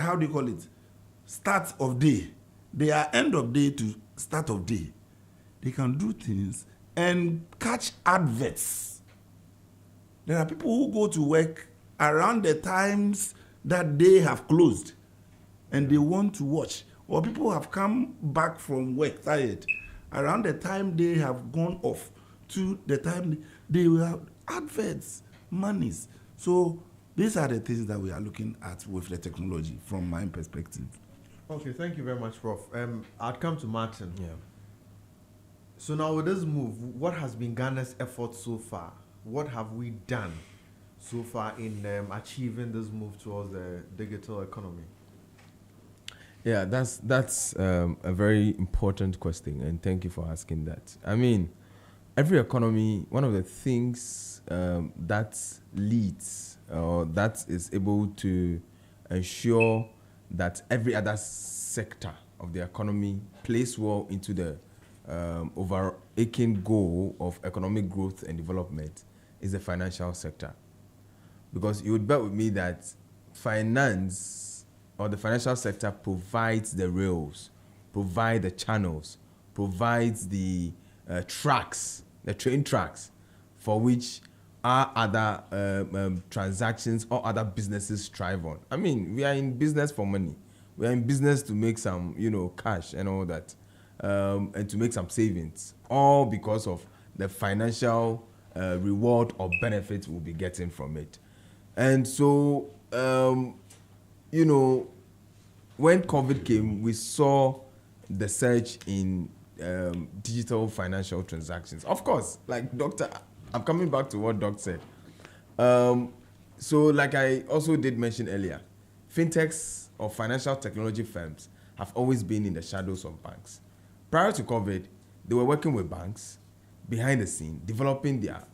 how do you call it? Start of day. They are end of day to start of day. They can do things and catch adverts. There are people who go to work around the times that they have closed and they want to watch. Or people have come back from work tired around the time they have gone off to the time they will have adverts, monies. So these are the things that we are looking at with the technology from my perspective. Okay, thank you very much, Prof. I'll come to Martin. Yeah. So now with this move, what has been Ghana's effort so far? What have we done so far in achieving this move towards the digital economy? Yeah, that's a very important question, and thank you for asking that. I mean, every economy, one of the things that leads or that is able to ensure that every other sector of the economy plays well into the overarching goal of economic growth and development is the financial sector. Because you would bet with me that finance or the financial sector provides the rails, provide the channels, provides the tracks, the train tracks, for which our other transactions or other businesses thrive on. I mean, we are in business for money. We are in business to make some, cash and all that, and to make some savings, all because of the financial reward or benefit we'll be getting from it. And so, when COVID came, we saw the surge in digital financial transactions. Of course, like I'm coming back to what Doc said. So like I also did mention earlier, fintechs or financial technology firms have always been in the shadows of banks. Prior to COVID, they were working with banks behind the scene, developing their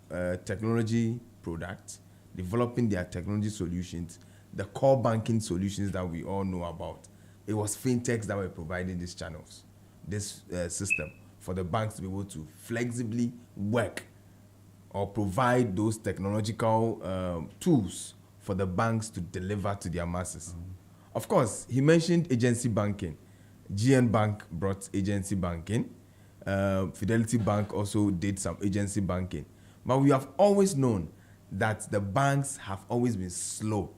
technology products, developing their technology solutions, the core banking solutions that we all know about. It was fintechs that were providing these channels, this system for the banks to be able to flexibly work or provide those technological tools for the banks to deliver to their masses. Of course, he mentioned agency banking. GN Bank brought agency banking. Fidelity Bank also did some agency banking. But we have always known that the banks have always been slow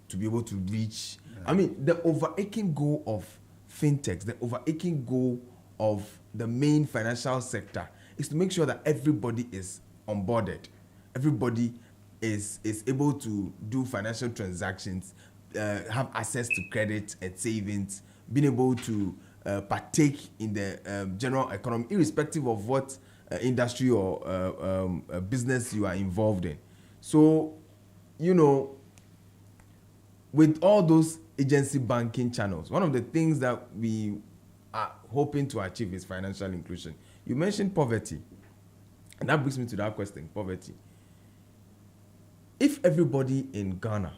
to be able to reach. I mean, the overarching goal of fintechs, the overarching goal of the main financial sector is to make sure that everybody is onboarded. Everybody is able to do financial transactions, have access to credit and savings, being able to partake in the general economy, irrespective of what industry or business you are involved in. So, with all those agency banking channels, one of the things that we are hoping to achieve is financial inclusion. You mentioned poverty, and that brings me to that question, poverty. If everybody in Ghana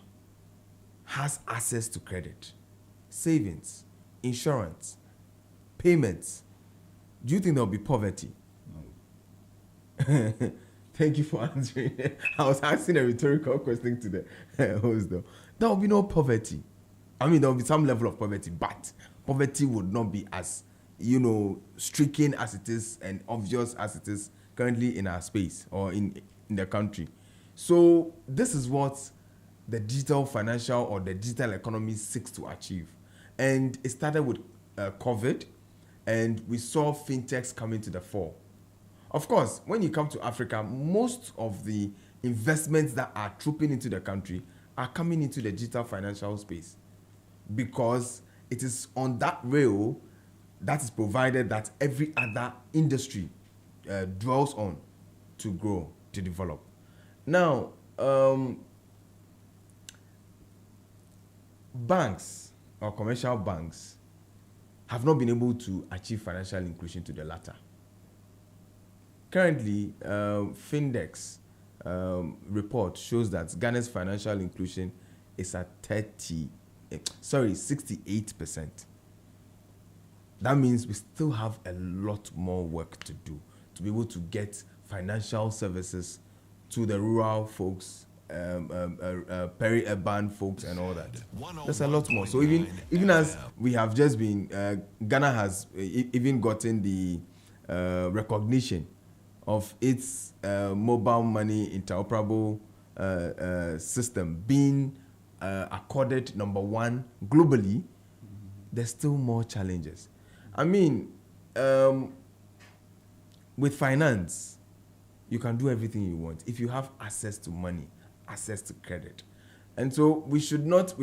has access to credit, savings, insurance, payments, do you think there will be poverty? No. Thank you for answering. I was asking a rhetorical question to the host, though. There will be no poverty. I mean, there will be some level of poverty, but poverty would not be as, striking as it is and obvious as it is currently in our space or in the country. So this is what the digital financial or the digital economy seeks to achieve. And it started with COVID, and we saw fintechs coming to the fore. Of course, when you come to Africa, most of the investments that are trooping into the country are coming into the digital financial space, because it is on that rail that is provided that every other industry dwells on to grow, to develop. Now, banks or commercial banks have not been able to achieve financial inclusion to the latter. Currently, Findex report shows that Ghana's financial inclusion is at 68%. That means we still have a lot more work to do to be able to get financial services to the rural folks, peri-urban folks and all that. There's a lot more. So even as we have just been, Ghana has even gotten the recognition of its mobile money interoperable system being accorded #1 globally. There's still more challenges. I mean, with finance, you can do everything you want if you have access to money, access to credit. And so we should not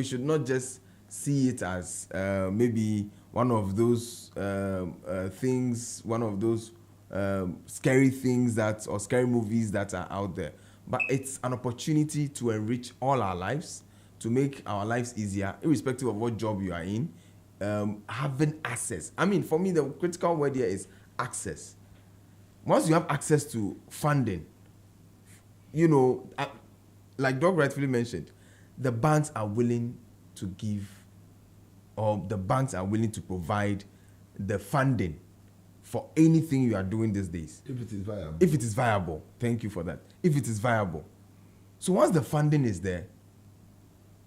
just see it as maybe one of those things, one of those scary things or scary movies that are out there. But it's an opportunity to enrich all our lives, to make our lives easier, irrespective of what job you are in. Having access. I mean, for me, the critical word here is access. Once you have access to funding, like Doug rightfully mentioned, the banks are willing to give, or the banks are willing to provide the funding for anything you are doing these days. If it is viable. If it is viable. Thank you for that. If it is viable. So once the funding is there,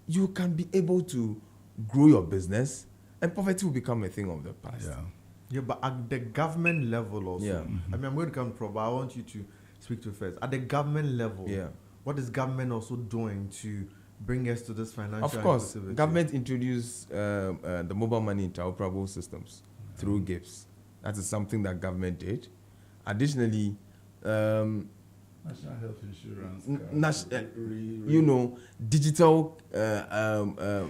you can be able to grow your business, and poverty will become a thing of the past. Yeah, but at the government level also. Yeah. I mean, I'm going to come from, but I want you to speak to first. At the government level, what is government also doing to bring us to this financial Of course, inclusivity? government introduced the mobile money interoperable systems through gifts. That is something that government did. Additionally, National health insurance. digital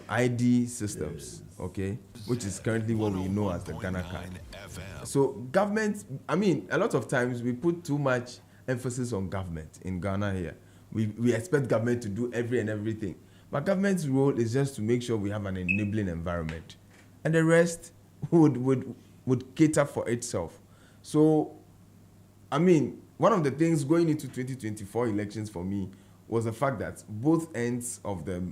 ID systems, okay, which is currently what we know as the Ghana card. So government, I mean, a lot of times we put too much emphasis on government in Ghana here. We expect government to do everything. But government's role is just to make sure we have an enabling environment. And the rest would cater for itself. So, I mean, one of the things going into 2024 elections for me was the fact that both ends of the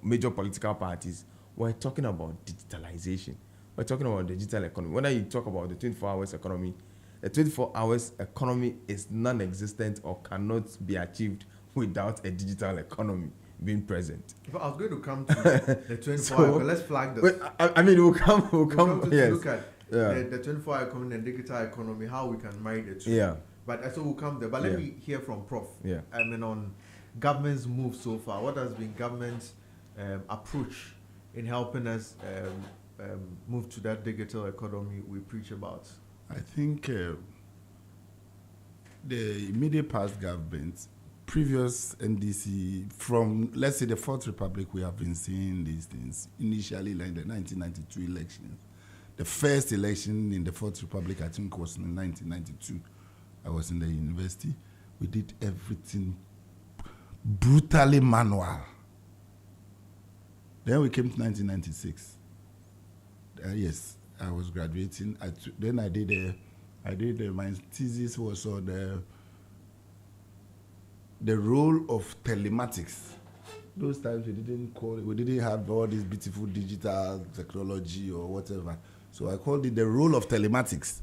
major political parties were talking about digitalization. We're talking about digital economy. Whether you talk about the 24 hours economy, the 24 hours economy is non-existent or cannot be achieved without a digital economy being present. But I was going to come to the 24 hour, but let's flag this. I mean, we'll come to yes. look at the 24 hour economy and digital economy, how we can marry the two. Yeah. But so we'll come there. But let me hear from Prof. Yeah. I mean, on government's move so far, what has been government's approach in helping us move to that digital economy we preach about? I think the immediate past government, previous NDC, from, let's say, the Fourth Republic, we have been seeing these things. Initially, like the 1992 elections. The first election in the Fourth Republic, I think, was in 1992. I was in the university. We did everything brutally manual. Then we came to 1996. Yes, I was graduating. Then I did my thesis was on the role of telematics. Those times we didn't have all this beautiful digital technology or whatever. So I called it the role of telematics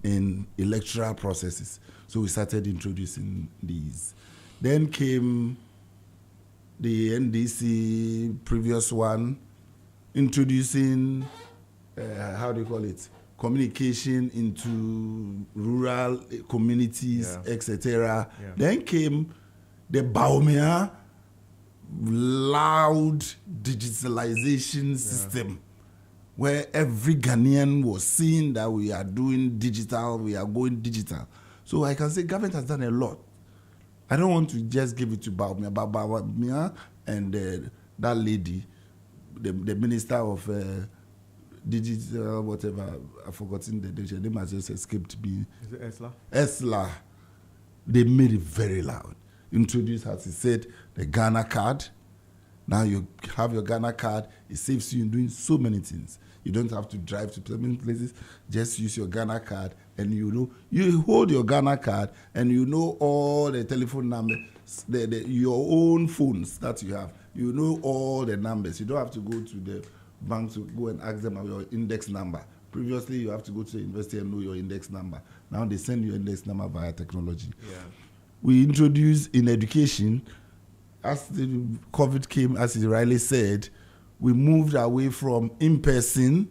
in electoral processes. So we started introducing these. Then came the NDC previous one, introducing communication into rural communities, etc. Yeah. Then came the Baumia loud digitalization system, where every Ghanaian was seeing that we are doing digital, we are going digital. So I can say government has done a lot. I don't want to just give it to Baumia, but Baumia and that lady, the minister of digital, whatever, I've forgotten the name has just escaped me. Is it Esla? Esla. They made it very loud. Introduced, as he said, the Ghana card. Now you have your Ghana card. It saves you in doing so many things. You don't have to drive to so many places. Just use your Ghana card, and you hold your Ghana card, and you know all the telephone numbers, your own phones that you have. You know all the numbers. You don't have to go to the bank to go and ask them about your index number. Previously, you have to go to the university and know your index number. Now they send you index number via technology. Yeah. We introduced in education, as the COVID came, as he rightly said, we moved away from in-person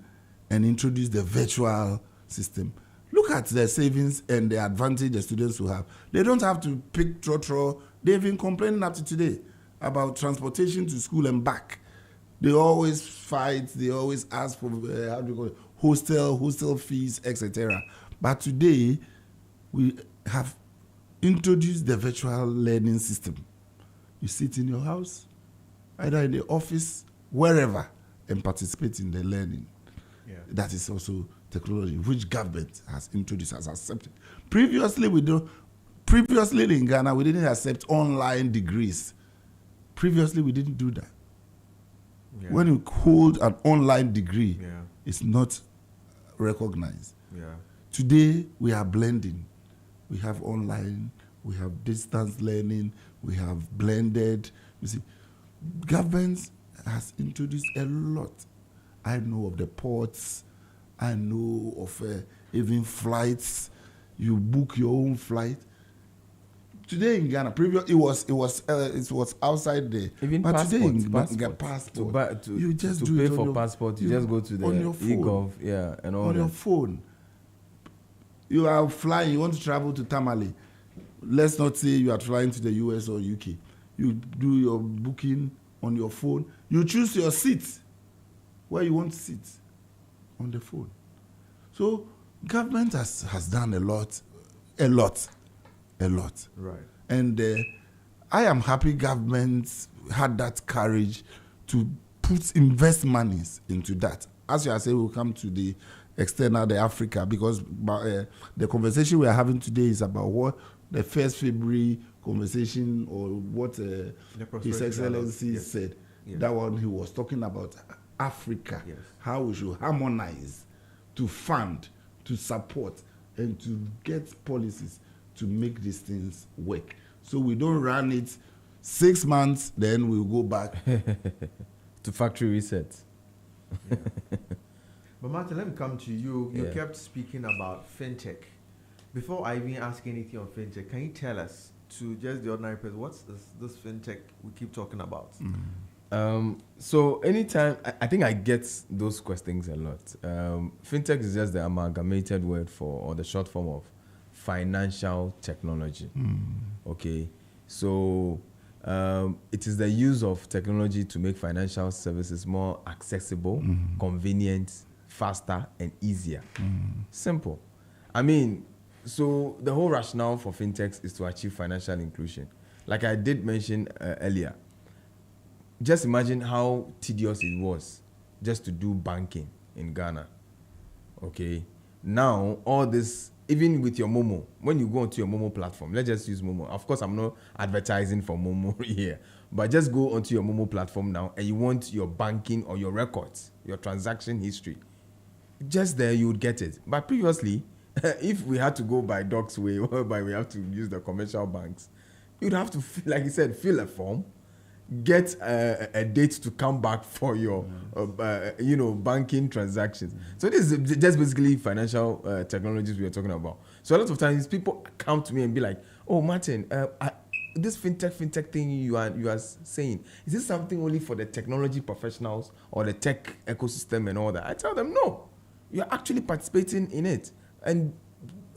and introduced the virtual system. Look at the savings and the advantage the students will have. They don't have to pick trotro. They've been complaining up to today about transportation to school and back. They always fight. They always ask for hostel fees, etc. But today, we have introduce the virtual learning system. You sit in your house, either in the office, wherever, and participate in the learning. Yeah. That is also technology which government has introduced, has accepted. Previously in Ghana, we didn't accept online degrees. Previously, we didn't do that. Yeah. When you hold an online degree, Yeah. it's not recognized. Yeah. Today, we are blending. We have online, we have distance learning, we have blended. You see, government has introduced a lot. I know of the ports. I know of even flights. You book your own flight. Today in Ghana, it was outside there. Even but today in passport. passport, To you just to do pay it on for your, passport, you just go to the on your phone. e-gov, and all On your that. phone. You are flying. You want to travel to Tamale. Let's not say you are flying to the US or UK. You do your booking on your phone. You choose your seat where you want to sit on the phone. So government has done a lot. Right. And I am happy government had that courage to invest monies into that. As you are saying, we'll come to the external, the Africa, because the conversation we are having today is about what the 1st February conversation or what His Excellency Yes. said. Yes. That one he was talking about Africa, Yes. how we should harmonize to fund, to support, and to get policies to make these things work. So we don't run it 6 months, then we'll go back. To factory reset. But Martin, let me come to you. You Yeah. kept speaking about fintech. Before I even ask anything on fintech, can you tell us, to just the ordinary person, what's this fintech we keep talking about? So anytime, I think I get those questions a lot. Fintech is just the amalgamated word for, or the short form of financial technology. Okay, so it is the use of technology to make financial services more accessible, convenient, faster, and easier. Simple. I mean, so the whole rationale for fintechs is to achieve financial inclusion. Like I did mention earlier, just imagine how tedious it was just to do banking in Ghana. Okay, now all this, even with your Momo, when you go onto your Momo platform, let's just use Momo. Of course, I'm not advertising for Momo here, but just go onto your Momo platform now and you want your banking or your records, your transaction history. Just there, you would get it. But previously, if we had to go by Doc's way, whereby we have to use the commercial banks, you'd have to, like you said, fill a form, get a date to come back for your, banking transactions. So this is just basically financial technologies we are talking about. So a lot of times people come to me and be like, "Oh, Martin, this fintech thing you are saying, is this something only for the technology professionals or the tech ecosystem and all that?" I tell them, no, you're actually participating in it. And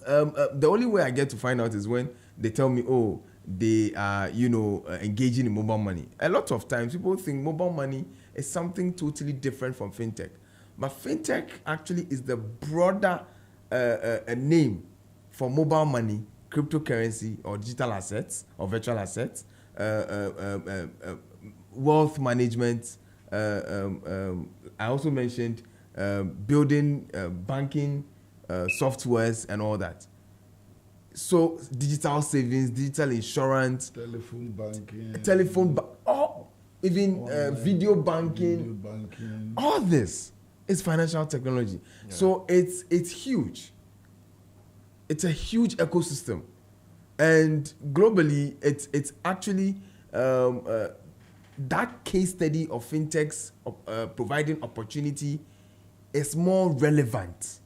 the only way I get to find out is when they tell me, "Oh, they are, engaging in mobile money." A lot of times people think mobile money is something totally different from fintech. But fintech actually is the broader name for mobile money, cryptocurrency, or digital assets, or virtual assets, wealth management. I also mentioned building banking softwares and all that. So digital savings, digital insurance, Telephone banking. Even video banking. Video banking. All this is financial technology. Yeah. So it's huge. It's a huge ecosystem, and globally, it's actually that case study of fintechs providing opportunity is more relevant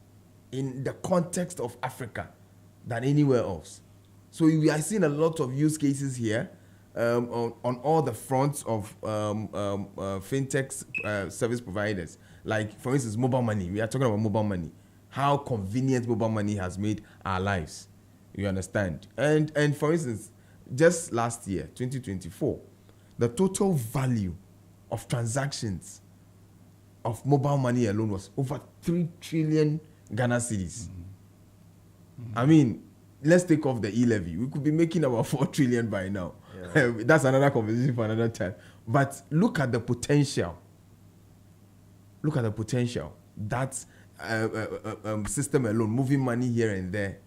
in the context of Africa than anywhere else. So we are seeing a lot of use cases here on all the fronts of fintech service providers. Like, for instance, mobile money. We are talking about mobile money. How convenient mobile money has made our lives. You understand? And for instance, just last year, 2024, the total value of transactions of mobile money alone was over 3 trillion Ghana cedis. I mean, let's take off the e-levy. We could be making about 4 trillion by now. Yeah. That's another conversation for another time. But look at the potential. Look at the potential that system alone, moving money here and there,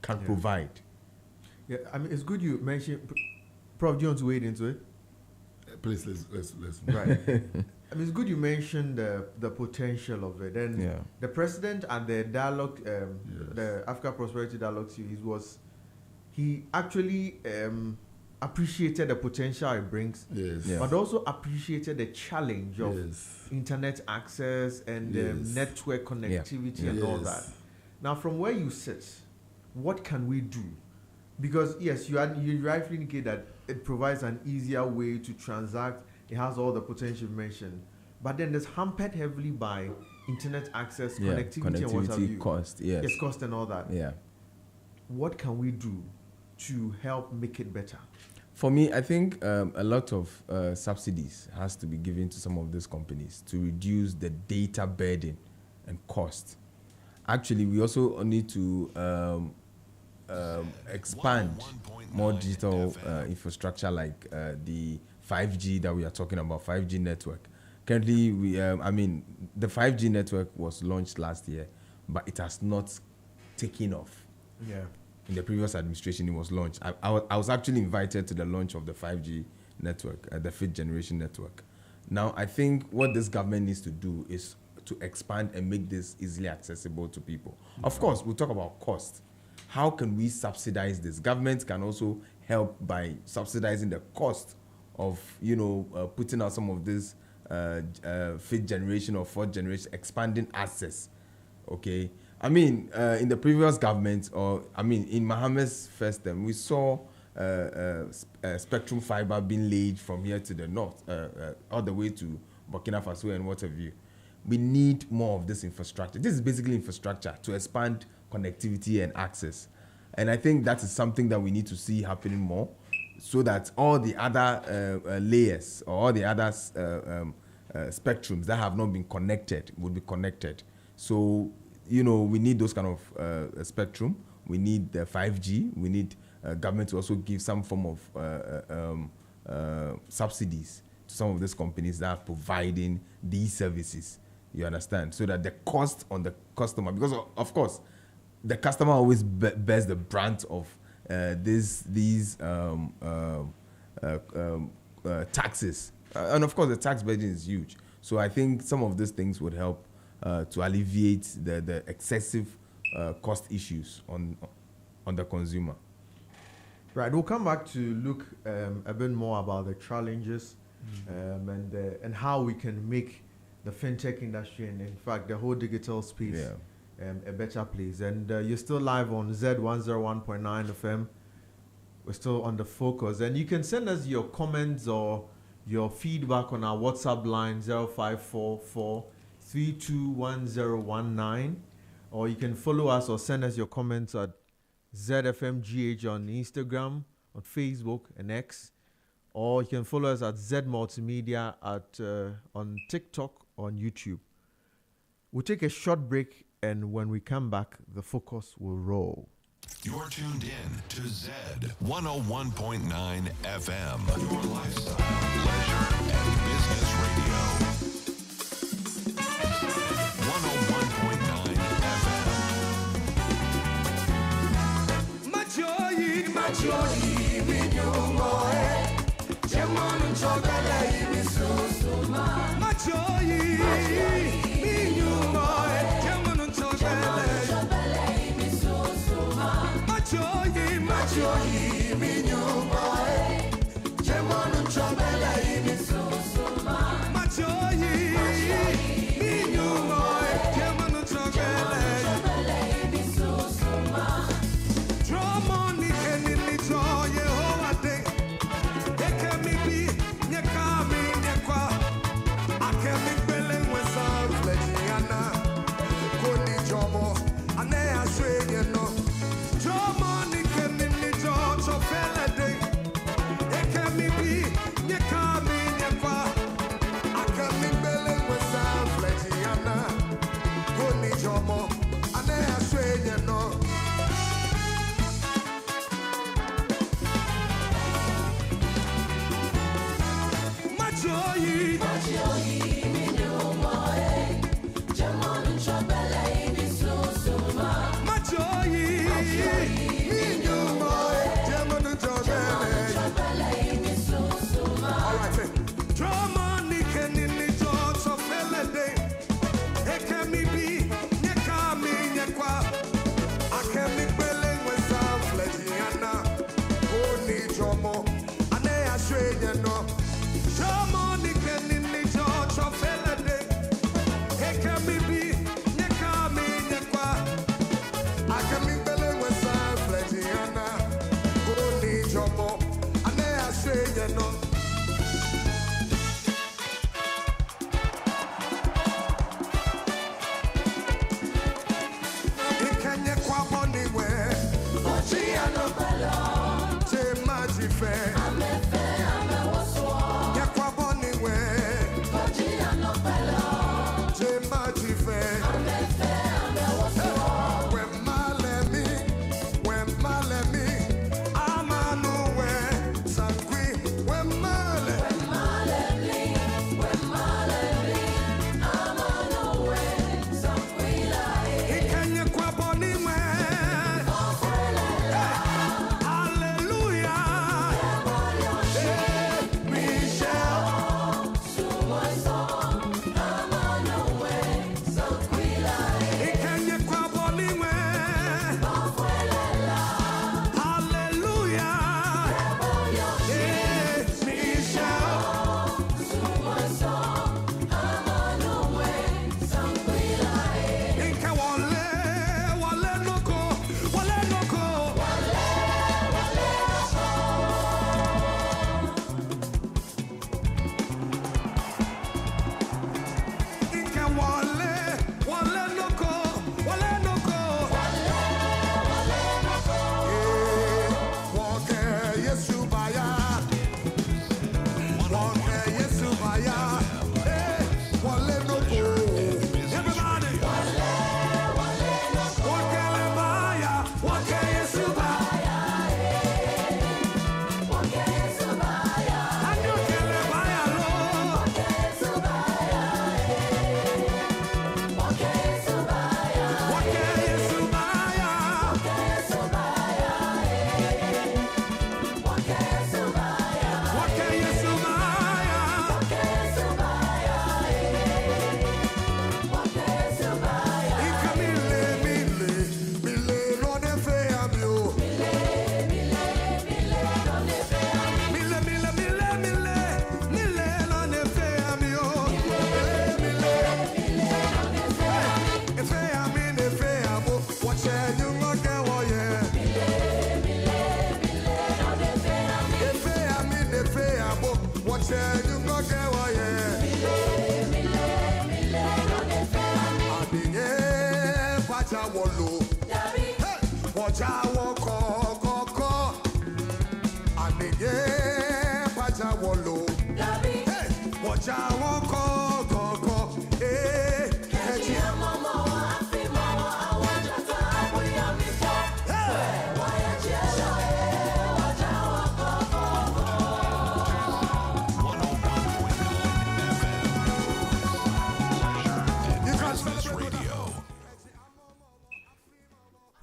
can provide. Yeah, I mean, it's good you mentioned. Prof, do you want to wade into it? Please, let's. Right. I mean, it's good you mentioned the potential of it. And the president and the dialogue, the Africa Prosperity Dialogue series he actually appreciated the potential it brings, but also appreciated the challenge of internet access and network connectivity and all that. Now, from where you sit, what can we do? Because yes, you rightfully indicate that it provides an easier way to transact. It has all the potential mentioned, but then it's hampered heavily by internet access, connectivity and what have you. Cost, yes, cost and all that. Yeah. What can we do to help make it better? For me, I think a lot of subsidies has to be given to some of these companies to reduce the data burden and cost. Actually, we also need to expand more digital infrastructure like the 5G that we are talking about, 5G network. Currently, the 5G network was launched last year, but it has not taken off. Yeah. In the previous administration, it was launched. I was actually invited to the launch of the 5G network, the 5th generation network. Now, I think what this government needs to do is to expand and make this easily accessible to people. Of course, we'll talk about cost. How can we subsidize this? Governments can also help by subsidizing the cost of, putting out some of this 5th generation or 4th generation, expanding access. Okay. In the previous government, in Mohammed's first term, we saw spectrum fiber being laid from here to the north, all the way to Burkina Faso and what have you. We need more of this infrastructure. This is basically infrastructure to expand connectivity and access. And I think that is something that we need to see happening more, so that all the other layers or all the other spectrums that have not been connected will be connected. So, we need those kind of spectrum. We need the 5G. We need government to also give some form of subsidies to some of these companies that are providing these services. You understand? So that the cost on the customer, because of course, the customer always bears the brunt of these taxes. And of course, the tax burden is huge. So I think some of these things would help to alleviate the excessive cost issues on the consumer. Right, we'll come back to look a bit more about the challenges and how we can make the fintech industry and, in fact, the whole digital space a better place. And you're still live on Z101.9 FM. We're still on the focus. And you can send us your comments or your feedback on our WhatsApp line 0544 321019, or you can follow us or send us your comments at ZFMGH on Instagram, on Facebook and X, or you can follow us at Z Multimedia on TikTok or on YouTube. We'll take a short break, and when we come back, the focus will roll. You're tuned in to Z 101.9 FM, your lifestyle, leisure, and business radio. 101.9 FM. Machoyi, minyumoe, chemonu chokala ibisusuma. Machoyi, minyumoe, chemonu chokala ibisusuma. Machoyi, minyumoe, chemonu chokala ibisusuma. Machoyi, minyumoe, chemonu chokala ibisusuma. Draw money and in the draw, Yehovah day. They can be, they come in, they qua. I can be feeling with some.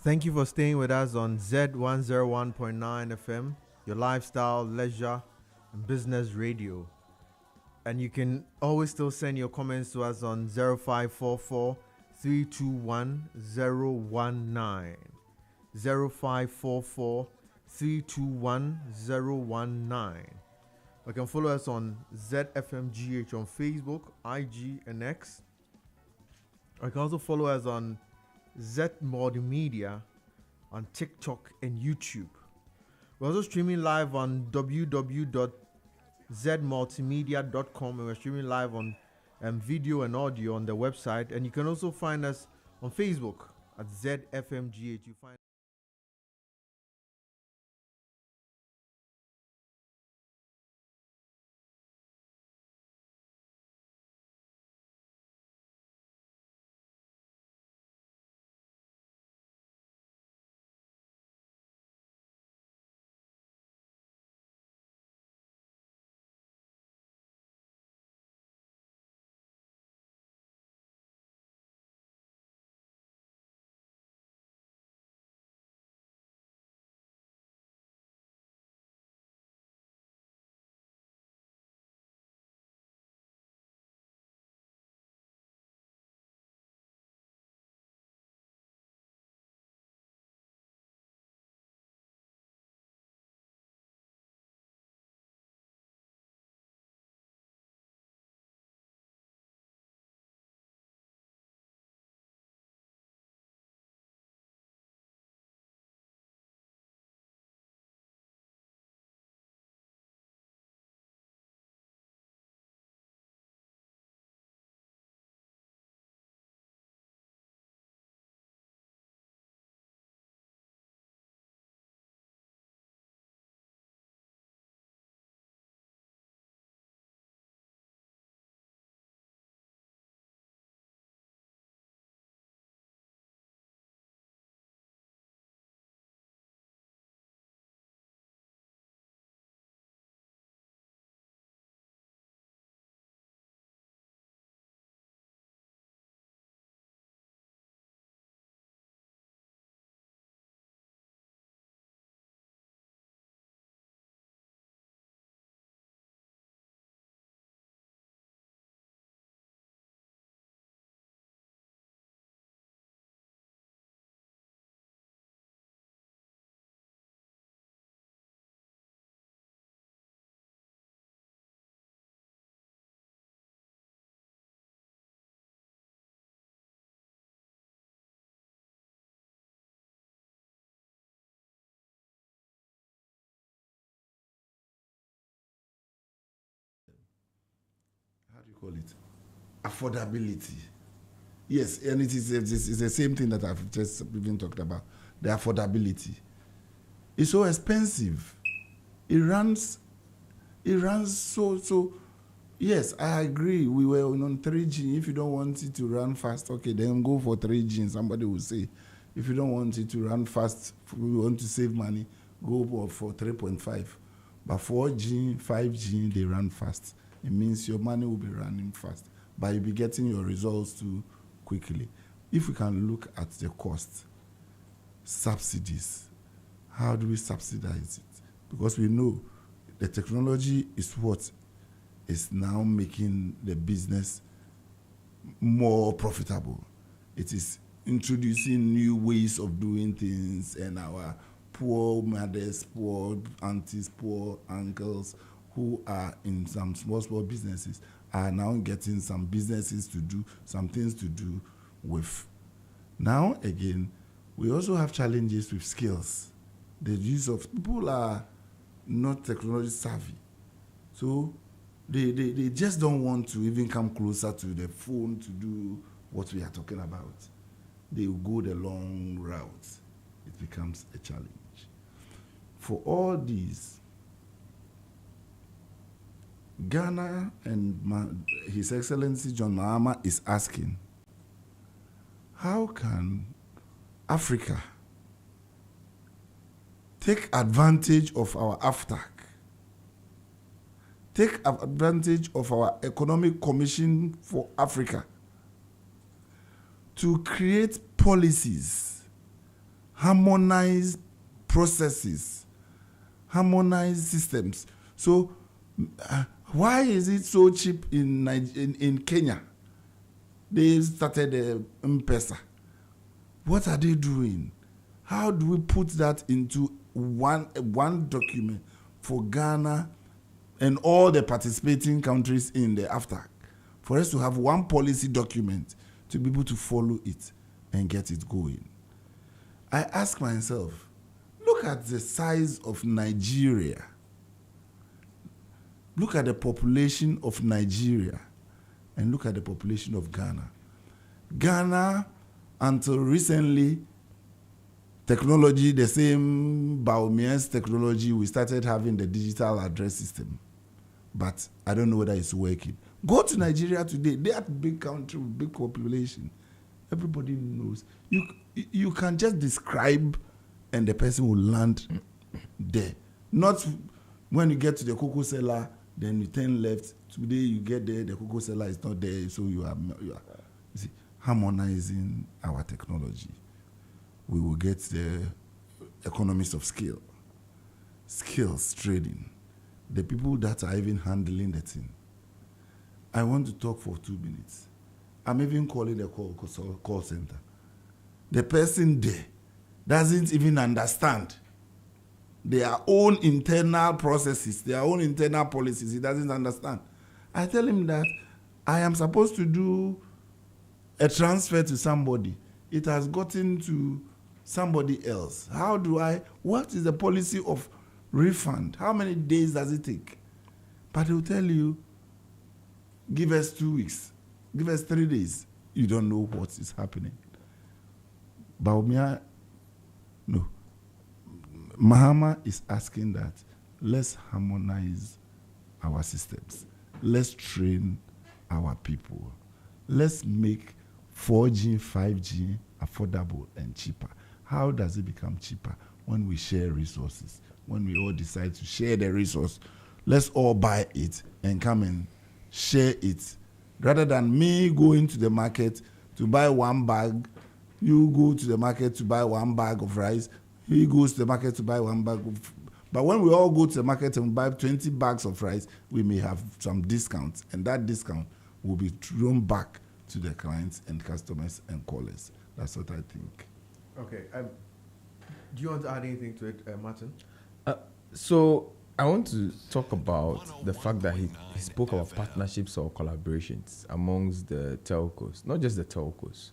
Thank you for staying with us on Z101.9 FM, your lifestyle, leisure, and business radio. And you can always still send your comments to us on 0544 321 019. 0544 321 019. You can follow us on ZFMGH on Facebook, IG, and X. You can also follow us on Z Multimedia on TikTok and YouTube. We're also streaming live on www.zmultimedia.com, and we're streaming live on video and audio on the website. And you can also find us on Facebook at ZFMGH. You find how do you call it? Affordability. Yes, and it's the same thing that I've just even talked about. The affordability. It's so expensive. It runs so. Yes, I agree. We were on 3G. If you don't want it to run fast, okay, then go for 3G. And somebody will say, if you don't want it to run fast, we want to save money, go for 3.5. But 4G, 5G, they run fast. It means your money will be running fast, but you'll be getting your results too quickly. If we can look at the cost, subsidies, how do we subsidize it? Because we know the technology is what is now making the business more profitable. It is introducing new ways of doing things, and our poor mothers, poor aunties, poor uncles who are in some small businesses are now getting some businesses to do, some things to do with. Now, again, we also have challenges with skills. The use of people are not technology savvy. So they just don't want to even come closer to the phone to do what we are talking about. They will go the long route. It becomes a challenge. For all these, Ghana and His Excellency John Mahama is asking, how can Africa take advantage of our AFTAC, take advantage of our Economic Commission for Africa to create policies, harmonize processes, harmonize systems. So why is it so cheap in Kenya? They started M-Pesa. What are they doing? How do we put that into one document for Ghana and all the participating countries in the AFTAC, for us to have one policy document to be able to follow it and get it going? I ask myself, look at the size of Nigeria. Look at the population of Nigeria and look at the population of Ghana. Ghana, until recently, technology, the same Baumien's technology, we started having the digital address system. But I don't know whether it's working. Go to Nigeria today. They are a big country with big population. Everybody knows. You can just describe and the person will land there. Not when you get to the cocoa cellar, then you turn left. Today you get there, the cocoa cellar is not there, so you are you see, harmonizing our technology. We will get the economies of skill, skills trading, the people that are even handling the thing. I want to talk for 2 minutes. I'm even calling the call center. The person there doesn't even understand their own internal processes, their own internal policies. He doesn't understand. I tell him that I am supposed to do a transfer to somebody. It has gotten to somebody else. What is the policy of refund? How many days does it take? But he'll tell you, give us 2 weeks, give us 3 days. You don't know what is happening. Bawumia, no. Mahama is asking that let's harmonize our systems. Let's train our people. Let's make 4G, 5G affordable and cheaper. How does it become cheaper? When we share resources. When we all decide to share the resource, let's all buy it and come and share it. Rather than me going to the market to buy one bag, you go to the market to buy one bag of rice, he goes to the market to buy one bag of... But when we all go to the market and buy 20 bags of rice, we may have some discounts, and that discount will be thrown back to the clients and customers and callers. That's what I think. Okay. Do you want to add anything to it, Martin? So I want to talk about the fact that he spoke about partnerships or collaborations amongst the telcos, not just the telcos.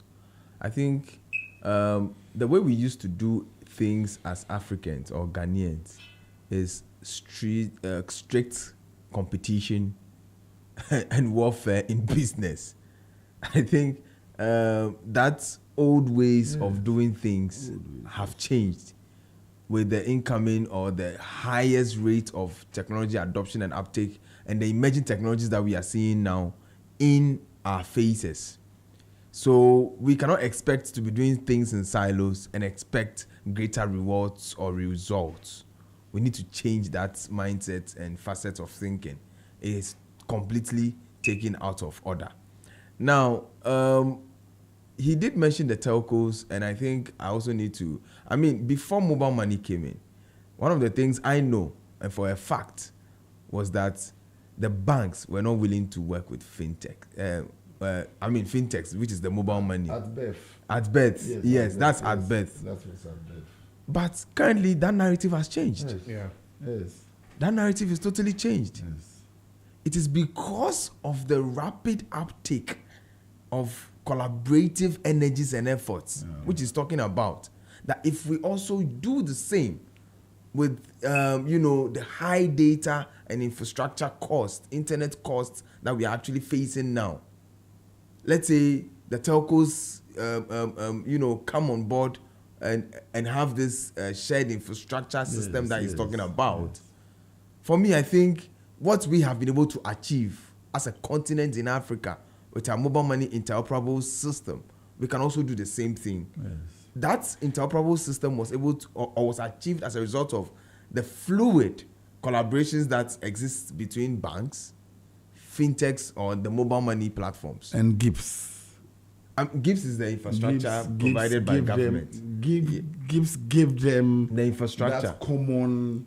I think the way we used to do things as Africans or Ghanaians is strict competition and warfare in business. I think that old ways of doing things have changed with the incoming or the highest rate of technology adoption and uptake and the emerging technologies that we are seeing now in our faces. So we cannot expect to be doing things in silos and expect greater rewards or results. We need to change that mindset and facet of thinking. It is completely taken out of order. Now, he did mention the telcos, and I think I also need to, before mobile money came in, one of the things I know, and for a fact, was that the banks were not willing to work with fintech. Fintechs, which is the mobile money. At birth. At birth, yes, that's at birth. That's what's at birth. But currently, that narrative has changed. Yes. Yeah. Yes. That narrative is totally changed. Yes. It is because of the rapid uptake of collaborative energies and efforts, which is talking about that if we also do the same with the high data and infrastructure cost, internet costs that we are actually facing now. Let's say the telcos come on board and have this shared infrastructure system that he's talking about. Yes. For me, I think what we have been able to achieve as a continent in Africa with our mobile money interoperable system, we can also do the same thing. Yes. That interoperable system was able to, or was achieved as a result of the fluid collaborations that exist between banks, fintechs, or the mobile money platforms. And GIPS. GIPS is the infrastructure provided by government. GIPS give them The infrastructure. that common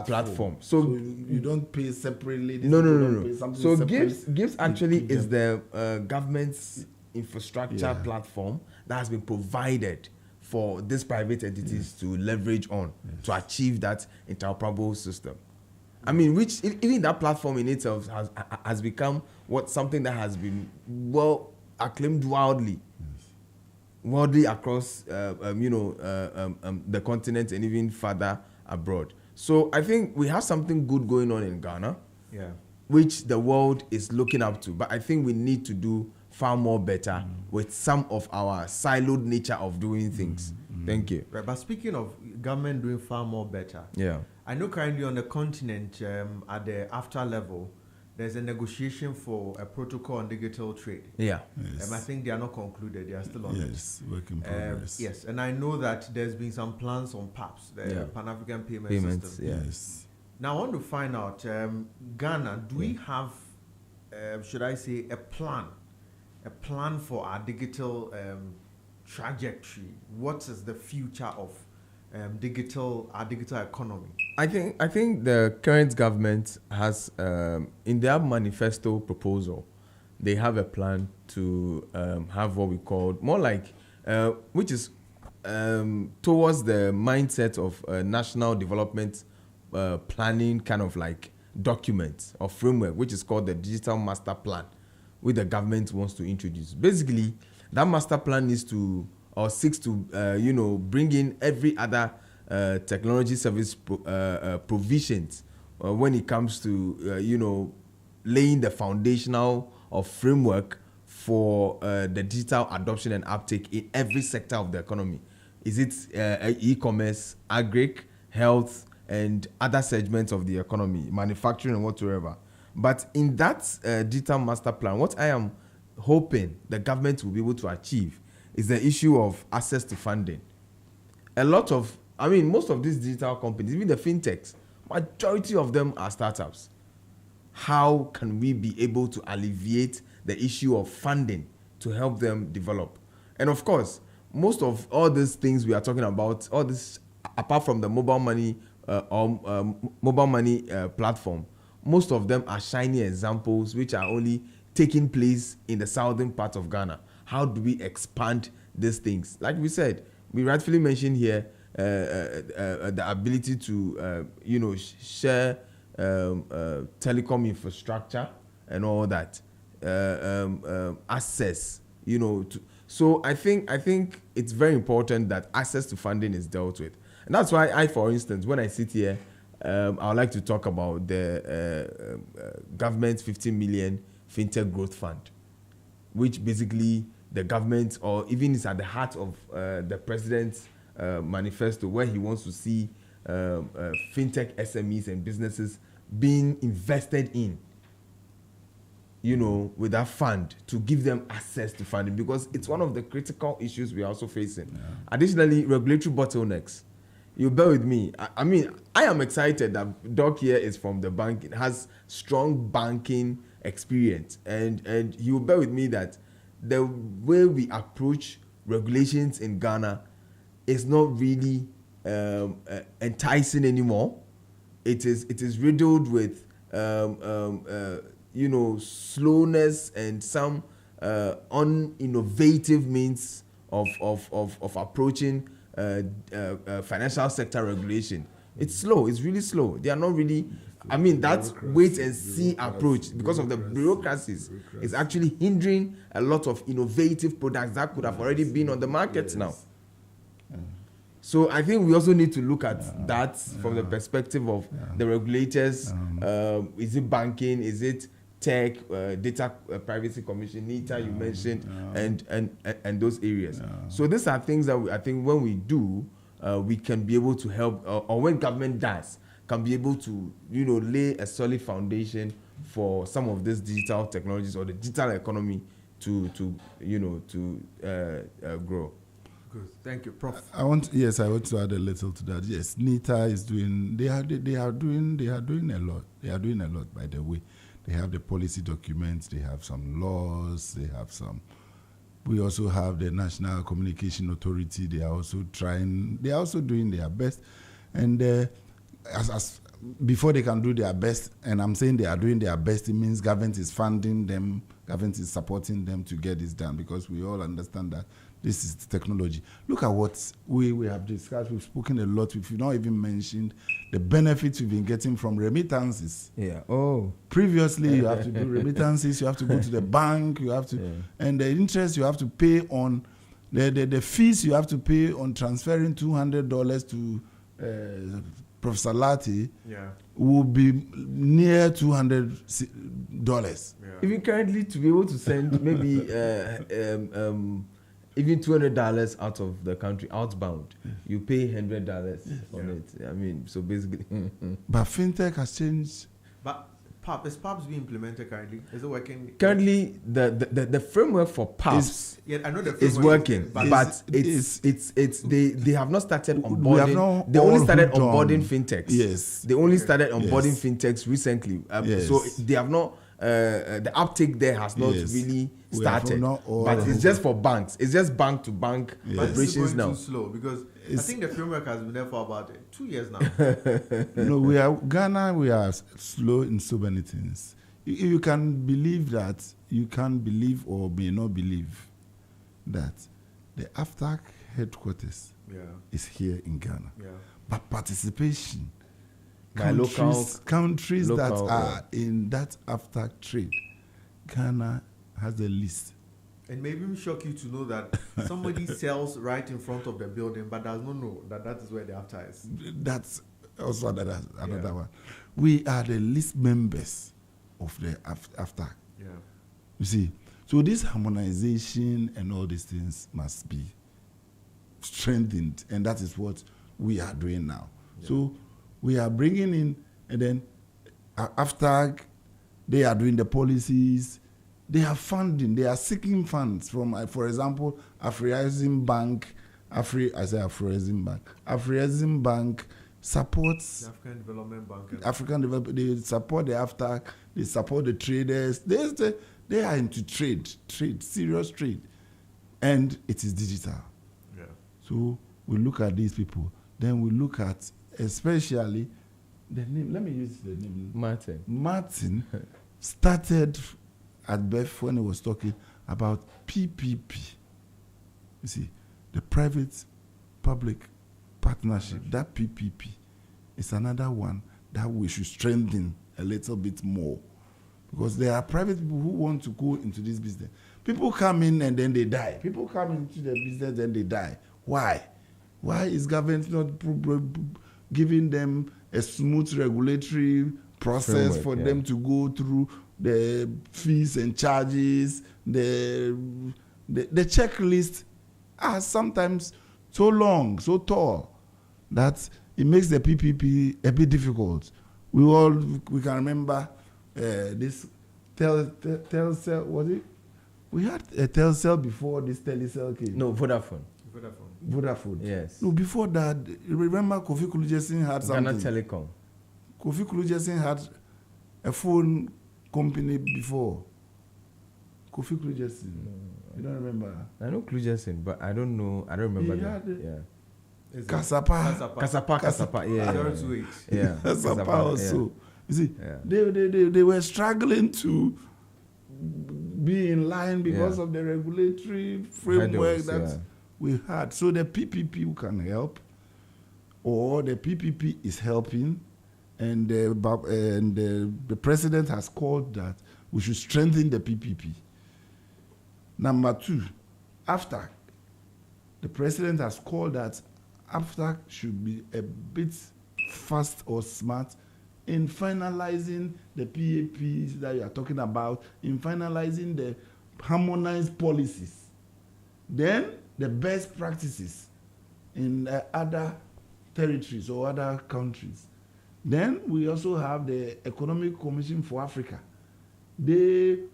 platform. So you don't pay separately. These No. people don't pay something So separate. GIPS actually Give is them. the government's infrastructure platform that has been provided for these private entities to leverage on to achieve that interoperable system. Which even that platform in itself has become something that has been well acclaimed widely across the continent and even further abroad. So I think we have something good going on in Ghana, which the world is looking up to. But I think we need to do far more better with some of our siloed nature of doing things. Thank you. Right, but speaking of government doing far more better, I know currently on the continent at the after level, there's a negotiation for a protocol on digital trade. Yeah. Yes. I think they are not concluded. They are still on Yes, work in progress. yes, and I know that there's been some plans on PAPS, the Pan-African Payment Payments, System. Yes. Now I want to find out, Ghana, do we have, should I say, a plan for our digital trajectory? What is the future of our digital economy? I think the current government has in their manifesto proposal, they have a plan to have what we call more like which is towards the mindset of national development planning kind of like document or framework, which is called the Digital Master Plan, which the government wants to introduce. Basically, that master plan needs to or seeks to bring in every other technology service provisions when it comes to laying the foundational or framework for the digital adoption and uptake in every sector of the economy. Is it e-commerce, agric, health, and other segments of the economy, manufacturing and whatsoever. But in that digital master plan, what I am hoping the government will be able to achieve is the issue of access to funding. Most of these digital companies, even the fintechs, majority of them are startups. How can we be able to alleviate the issue of funding to help them develop? And of course, most of all these things we are talking about, all this, apart from the mobile money platform, most of them are shiny examples which are only taking place in the southern part of Ghana. How do we expand these things? Like we said, we rightfully mentioned here the ability to share telecom infrastructure and all that, access, so I think it's very important that access to funding is dealt with. And that's why for instance, when I sit here, I would like to talk about the government's 15 million fintech growth fund, which basically the government, or even is at the heart of the president's manifesto, where he wants to see fintech SMEs and businesses being invested in, you know, with that fund, to give them access to funding, because it's one of the critical issues we are also facing. Yeah. Additionally, regulatory bottlenecks. You bear with me. I mean, I am excited that Doc here is from the bank, has strong banking experience, and he will bear with me that the way we approach regulations in Ghana is not really enticing anymore. It is riddled with you know, slowness and some uninnovative means of approaching financial sector regulation. It's slow. It's really slow. They are not really. I mean, that wait and see approach, because of the bureaucracies, is actually hindering a lot of innovative products that could have already been on the market now. So I think we also need to look at that from the perspective of the regulators. Is it banking? Is it tech? Data Privacy Commission, NITA, you mentioned, and those areas. So these are things that I think when we do, we can be able to help, or when government does, can be able to, you know, lay a solid foundation for some of these digital technologies or the digital economy to you know, to grow. Good. Thank you, Prof. I want to add a little to that. Yes, NITA is doing. They are doing a lot. They are doing a lot, by the way. They have the policy documents. They have some laws. They have some. We also have the National Communication Authority. They are also trying. They are also doing their best, and as before they can do their best, and I'm saying they are doing their best, it means government is funding them, government is supporting them to get this done, because we all understand that this is technology. Look at what we have discussed. We've spoken a lot. We've not even mentioned the benefits we've been getting from remittances. Yeah. Oh. Previously, you have to do remittances. You have to go to the bank. You have to, and the interest you have to pay on the fees you have to pay on transferring $200 to Professor Lati will be near $200. Even currently, to be able to send maybe even $200 out of the country outbound, you pay $100 on it. I mean, so basically. But fintech has changed. But PAP, is PAPS being implemented currently? Is it working? Currently, the framework for PAPS I know the framework is working, but they have not started onboarding. They only started onboarding fintechs. Yes, they only started onboarding fintechs recently. So they have not. The uptake there has not really started, but it's just for banks. It's just bank to bank operations now. Too slow, because I think the framework has been there for about 2 years now. Ghana, we are slow in so many things. You can believe that, you can believe or may not believe that the AFTAC headquarters is here in Ghana. But participation, countries that are in that AFTAC trade, Ghana has the least. And maybe it will shock you to know that somebody sells right in front of the building, but does not know that that is where the AFTA is. That's also another one. We are the least members of the AFTA. You see, so this harmonization and all these things must be strengthened, and that is what we are doing now. So we are bringing in, and then AFTA, they are doing the policies. They are funding. They are seeking funds from, for example, Afrexim Bank. Afrexim Bank supports the African Development Bank. They support the AFTA. They support the traders. They are into trade, serious trade, and it is digital. So we look at these people. Then we look at especially the name. Let me use the name. Martin started at Beth when he was talking about PPP. You see, the private-public partnership, that PPP is another one that we should strengthen a little bit more. Because there are private people who want to go into this business. People come in and then they die. People come into the business and they die. Why? Why is government not giving them a smooth regulatory process for them to go through the fees and charges, the the checklist are sometimes so long, so tall, that it makes the PPP a bit difficult. We can remember this Telcel, was it? We had a Telcel before this Telecel came. No, Vodafone. Vodafone. Yes. No, before that, remember Kofi Kulujesin had Ghana something. Telecom. Kofi Kulujesin had a phone company before. Kofi Kulujesin. You don't remember? I know Klujasin, but I don't know. I don't remember He that. had it. Yeah. Kasapa. Kasapa. Yeah. Yeah. Kasapa also. You see, Yeah. they were struggling to be in line because of the regulatory framework that we had. So the PPP can help, or the PPP is helping, and the president has called that we should strengthen the PPP. Number two, AFTAC, the president has called that AFTAC should be a bit fast or smart in finalizing the PAPs that you are talking about, in finalizing the harmonized policies. Then the best practices in other territories or other countries. Then we also have the Economic Commission for Africa. The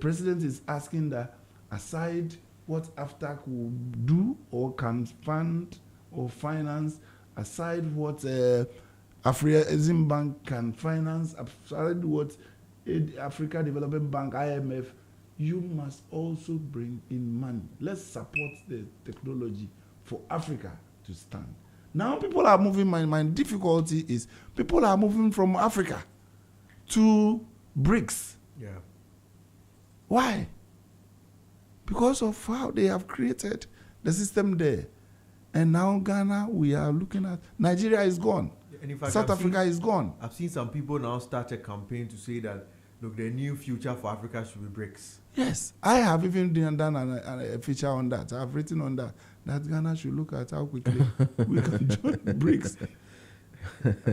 president is asking that aside what AFTAC will do or can fund or finance, aside what Afrexim Bank can finance, aside what Africa Development Bank, IMF, you must also bring in money. Let's support the technology for Africa to stand. Now people are moving, my difficulty is people are moving from Africa to BRICS. Yeah. Why? Because of how they have created the system there. And now Ghana, we are looking at, Nigeria is gone. And in fact, South Africa is gone. I've seen some people now start a campaign to say that, look, the new future for Africa should be BRICS. Yes, I have even done a feature on that. I've written on that Ghana should look at how quickly we can join BRICS.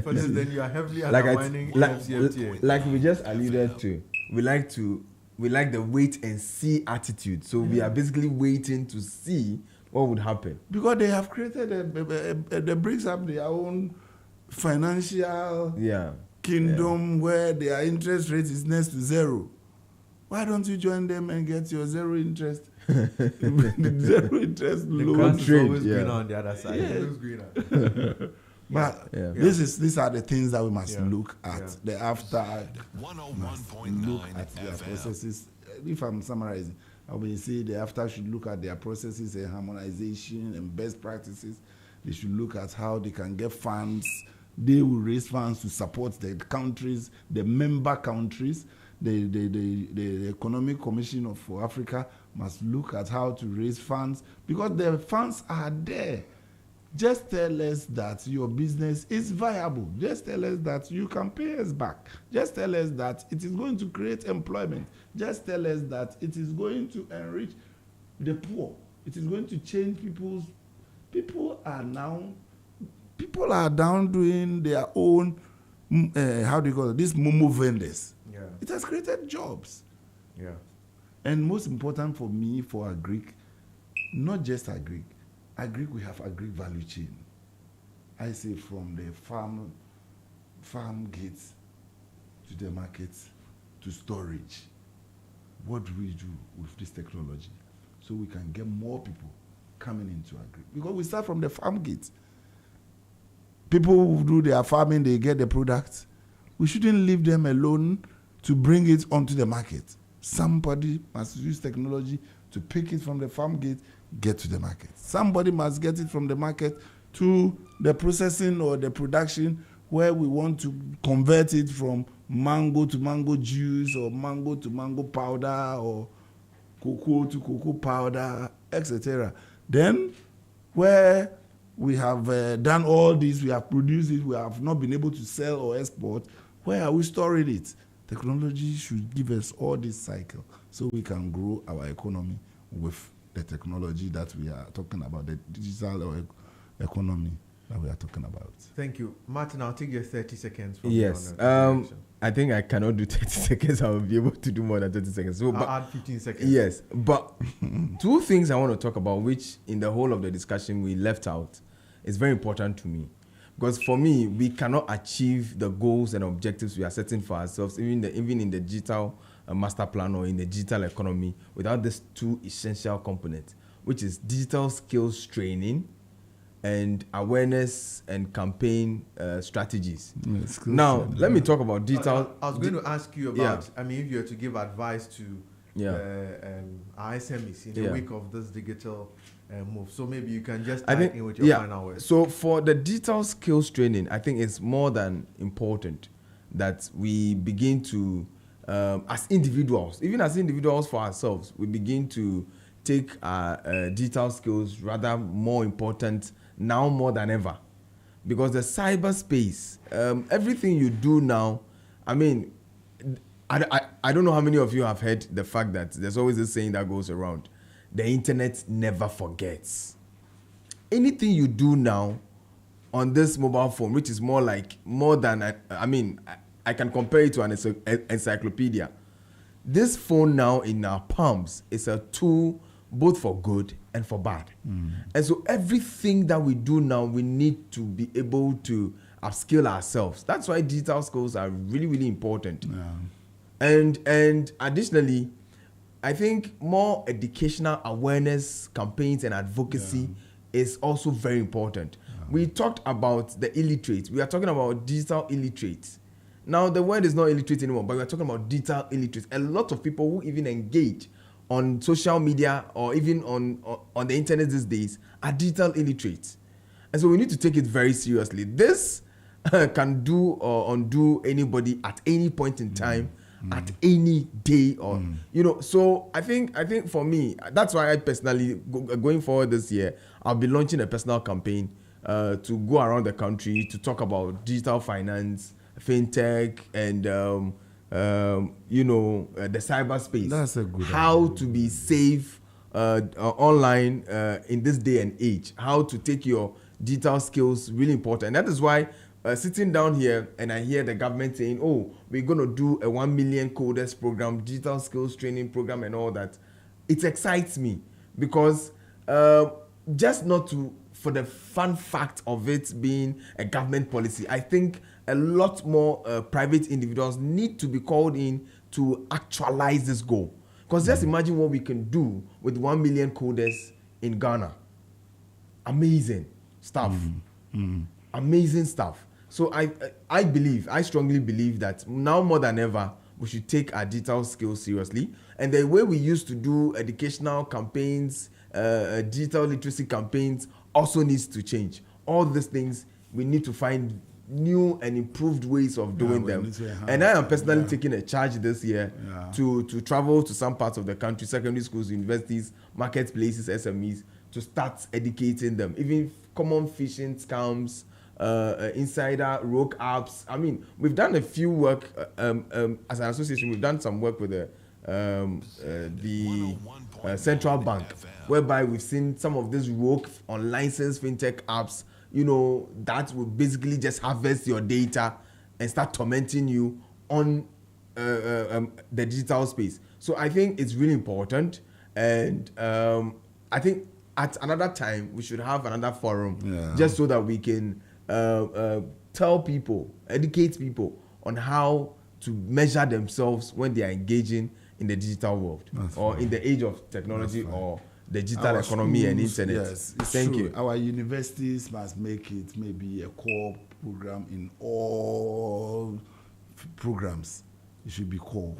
For this, then you are heavily Like undermining like AfCFTA. like we just alluded to, we like the wait and see attitude. So we are basically waiting to see what would happen. Because they have created the BRICS have their own financial kingdom where their interest rate is next to zero. Why don't you join them and get your zero interest? Zero interest The loan. grass is trade, always yeah. greener on the other side. It looks greener. But these are the things that we must look at. The after look 101.9 at their FM. processes. If I'm summarizing, I will say the after should look at their processes and harmonization and best practices. They should look at how they can get funds. They will raise funds to support the countries, the member countries. The Economic Commission for Africa must look at how to raise funds because the funds are there. Just tell us that your business is viable. Just tell us that you can pay us back. Just tell us that it is going to create employment. Just tell us that it is going to enrich the poor. It is going to change people are down doing their own, how do you call it, these Momo vendors. Yeah. It has created jobs. Yeah. And most important for me, for Agric, not just Agric, we have Agric value chain. I say from the farm gates to the markets to storage. What do we do with this technology so we can get more people coming into Agric? Because we start from the farm gates. People who do their farming, they get the products. We shouldn't leave them alone to bring it onto the market. Somebody must use technology to pick it from the farm gate, get to the market. Somebody must get it from the market to the processing or the production where we want to convert it from mango to mango juice or mango to mango powder or cocoa to cocoa powder, etc. Then where we have done all this, we have produced it, we have not been able to sell or export, where are we storing it? Technology should give us all this cycle so we can grow our economy with the technology that we are talking about, the digital economy. that we are talking about. Thank you. Martin, I'll take your 30 seconds from Yes. you on the I think I cannot do 30 seconds. I will be able to do more than 30 seconds. So, I'll add 15 seconds. yes, but two things I want to talk about, which in the whole of the discussion we left out, is very important to me. Because for me, we cannot achieve the goals and objectives we are setting for ourselves, even in the digital master plan or in the digital economy, without these two essential components, which is digital skills training and awareness and campaign strategies. Now, let me talk about digital. I was going to ask you about, I mean, if you were to give advice to our SMEs in the wake of this digital move. So maybe you can just tie in with your final words. So for the digital skills training, I think it's more than important that we begin to, as individuals, even as individuals for ourselves, we begin to take our digital skills rather more important now more than ever, because the cyberspace, everything you do now, I mean, I don't know how many of you have heard the fact that there's always this saying that goes around: the internet never forgets. Anything you do now on this mobile phone, which is more than I can compare it to an encyclopedia. This phone now in our palms is a tool both for good and for bad. And so everything that we do now, we need to be able to upskill ourselves. That's why digital skills are really, really important. And additionally, I think more educational awareness campaigns and advocacy is also very important. We talked about the illiterate. We are talking about digital illiterates. Now, the word is not illiterate anymore, but we are talking about digital illiterates. A lot of people who even engage on social media or even on the internet these days are digital illiterates. And so we need to take it very seriously. This can do or undo anybody at any point in time, at any day, or so I think for me, that's why I personally going forward this year, I'll be launching a personal campaign to go around the country to talk about digital finance, fintech, and the cyberspace. That's a good how idea. to be safe online in this day and age. How to take your digital skills, really important. And that is why sitting down here and I hear the government saying, oh, we're going to do a 1 million coders program, digital skills training program and all that. It excites me because just not to, for the fun fact of it being a government policy, I think a lot more private individuals need to be called in to actualize this goal. Because just imagine what we can do with 1 million coders in Ghana. Amazing stuff. Amazing stuff. So I strongly believe that now more than ever, we should take our digital skills seriously. And the way we used to do educational campaigns, digital literacy campaigns also needs to change. All these things, we need to find new and improved ways of doing them. And I am personally taking a charge this year to travel to some parts of the country, secondary schools, universities, marketplaces, SMEs, to start educating them. Even common phishing scams, insider rogue apps. I mean, we've done a few work as an association. We've done some work with the central bank, whereby we've seen some of these rogue unlicensed fintech apps, that will basically just harvest your data and start tormenting you on the digital space. So I think it's really important, and I think at another time we should have another forum just so that we can tell people, educate people on how to measure themselves when they are engaging in the digital world in the age of technology or the digital economy and internet. Yes, Thank you. Our universities must make it maybe a core program in all programs. It should be core.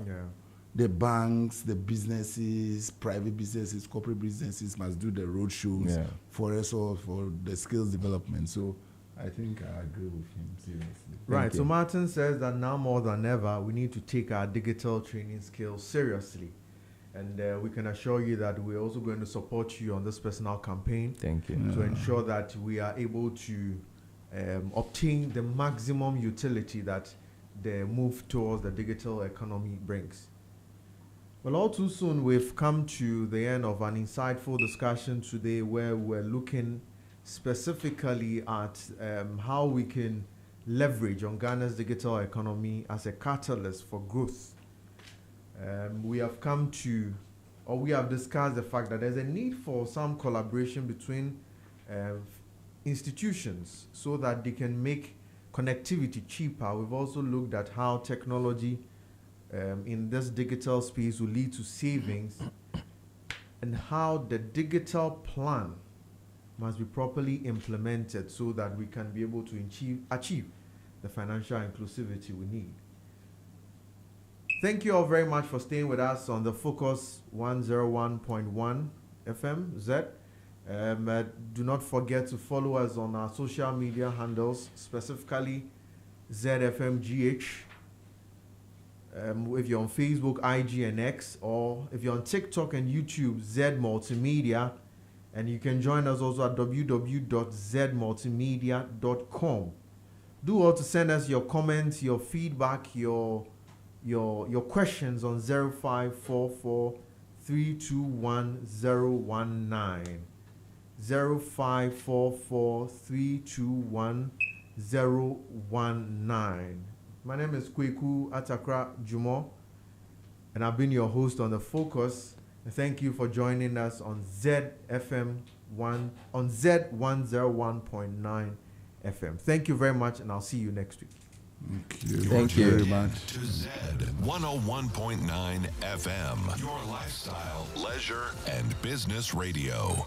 The banks, the businesses, private businesses, corporate businesses must do the road shows for us all for the skills development. So I think I agree with him seriously. Right. So Martin says that now more than ever, we need to take our digital training skills seriously. And we can assure you that we're also going to support you on this personal campaign. Thank you. To ensure that we are able to obtain the maximum utility that the move towards the digital economy brings. Well, all too soon, we've come to the end of an insightful discussion today where we're looking specifically at how we can leverage on Ghana's digital economy as a catalyst for growth. We have discussed the fact that there's a need for some collaboration between institutions so that they can make connectivity cheaper. We've also looked at how technology in this digital space will lead to savings and how the digital plan must be properly implemented so that we can be able to achieve the financial inclusivity we need. Thank you all very much for staying with us on the Focus 101.1 FM Z. Do not forget to follow us on our social media handles, specifically ZFMGH. If you're on Facebook, IG, and X, or if you're on TikTok and YouTube, Z Multimedia. And you can join us also at www.zmultimedia.com. Do well to send us your comments, your feedback, your questions on 0544 321 019. 0544 321 019. My name is Kweku Atakra Jumo, and I've been your host on The Focus. And thank you for joining us on ZFM 101.9 FM. Thank you very much, and I'll see you next week. Thank you very much. To Z 101.9 FM, your lifestyle, leisure, and business radio.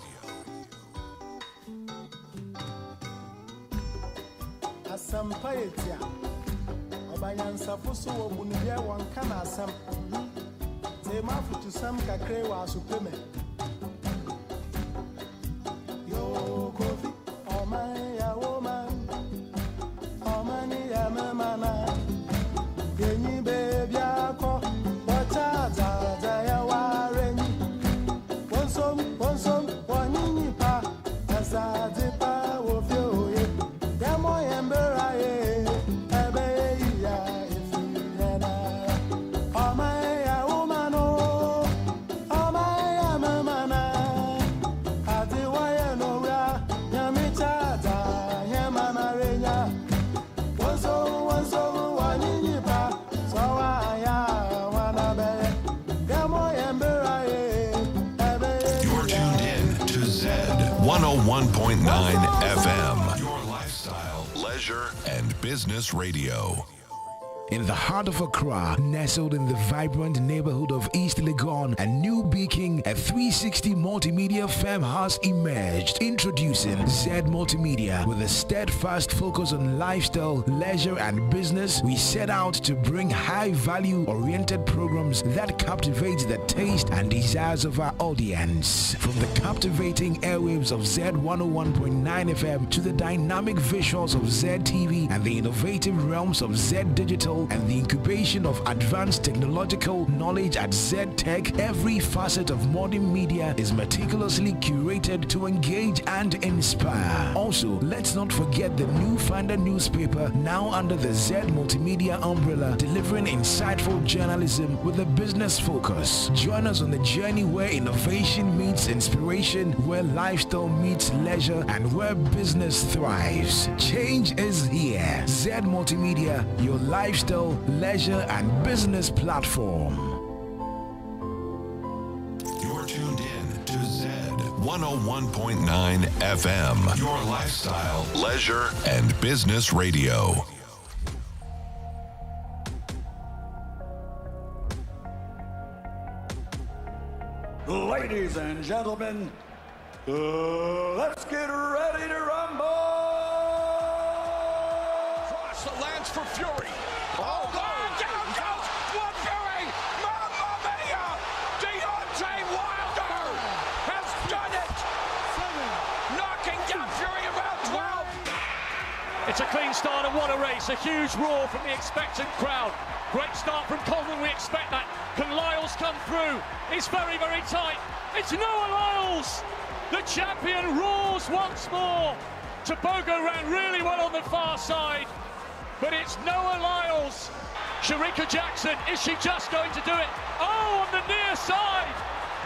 Asampayetia Obanyansa fuso wo munibia wanka na asam Tema futu sam kakre wa supeme Yo kofi o man ya woman o mani ya mama Yenyi baby akọ Wacha za ya warenyi Wonsom wanyinyi pa Azade pa wo fio ye Demo yembera ye Ebe ya ifirena Omaya umano Omaya mamana Adiwaye no ra Nyamichata Yemana renya Wonso wanyinyi pa Sawaya wanabe Demo yembera ye Ebe You're tuned in to Z 101.9 FM, your lifestyle, leisure, and business radio. In the heart of Accra, nestled in the vibrant neighborhood of East Legon and New Beacon, a 360 multimedia firm has emerged. Introducing Z Multimedia. With a steadfast focus on lifestyle, leisure, and business, we set out to bring high-value oriented programs that captivate the taste and desires of our audience. From the captivating airwaves of Z 101.9 FM to the dynamic visuals of Z TV and the innovative realms of Z Digital and the incubation of advanced technological knowledge at Z-Tech, every facet of modern media is meticulously curated to engage and inspire. Also, let's not forget the New Finder newspaper, now under the Z Multimedia umbrella, delivering insightful journalism with a business focus. Join us on the journey where innovation meets inspiration, where lifestyle meets leisure, and where business thrives. Change is here. Z Multimedia, your lifestyle, leisure, and business platform. You're tuned in to Z 101.9 FM, your lifestyle, leisure, and business radio. Ladies and gentlemen, let's get ready to rumble! Cross that lands for Fury. Oh, God, down goes One Fury! Mamma mia! Deontay Wilder has done it! Knocking down Fury around 12. It's a clean start and what a race. A huge roar from the expectant crowd. Great start from Coleman, we expect that. Can Lyles come through? It's very, very tight. It's Noah Lyles! The champion roars once more. Tobogo ran really well on the far side, but it's Noah Lyles. Sharika Jackson, is she just going to do it? Oh, on the near side,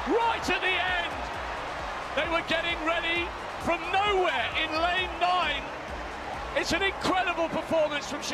right at the end. They were getting ready from nowhere in It's an incredible performance from Chicago.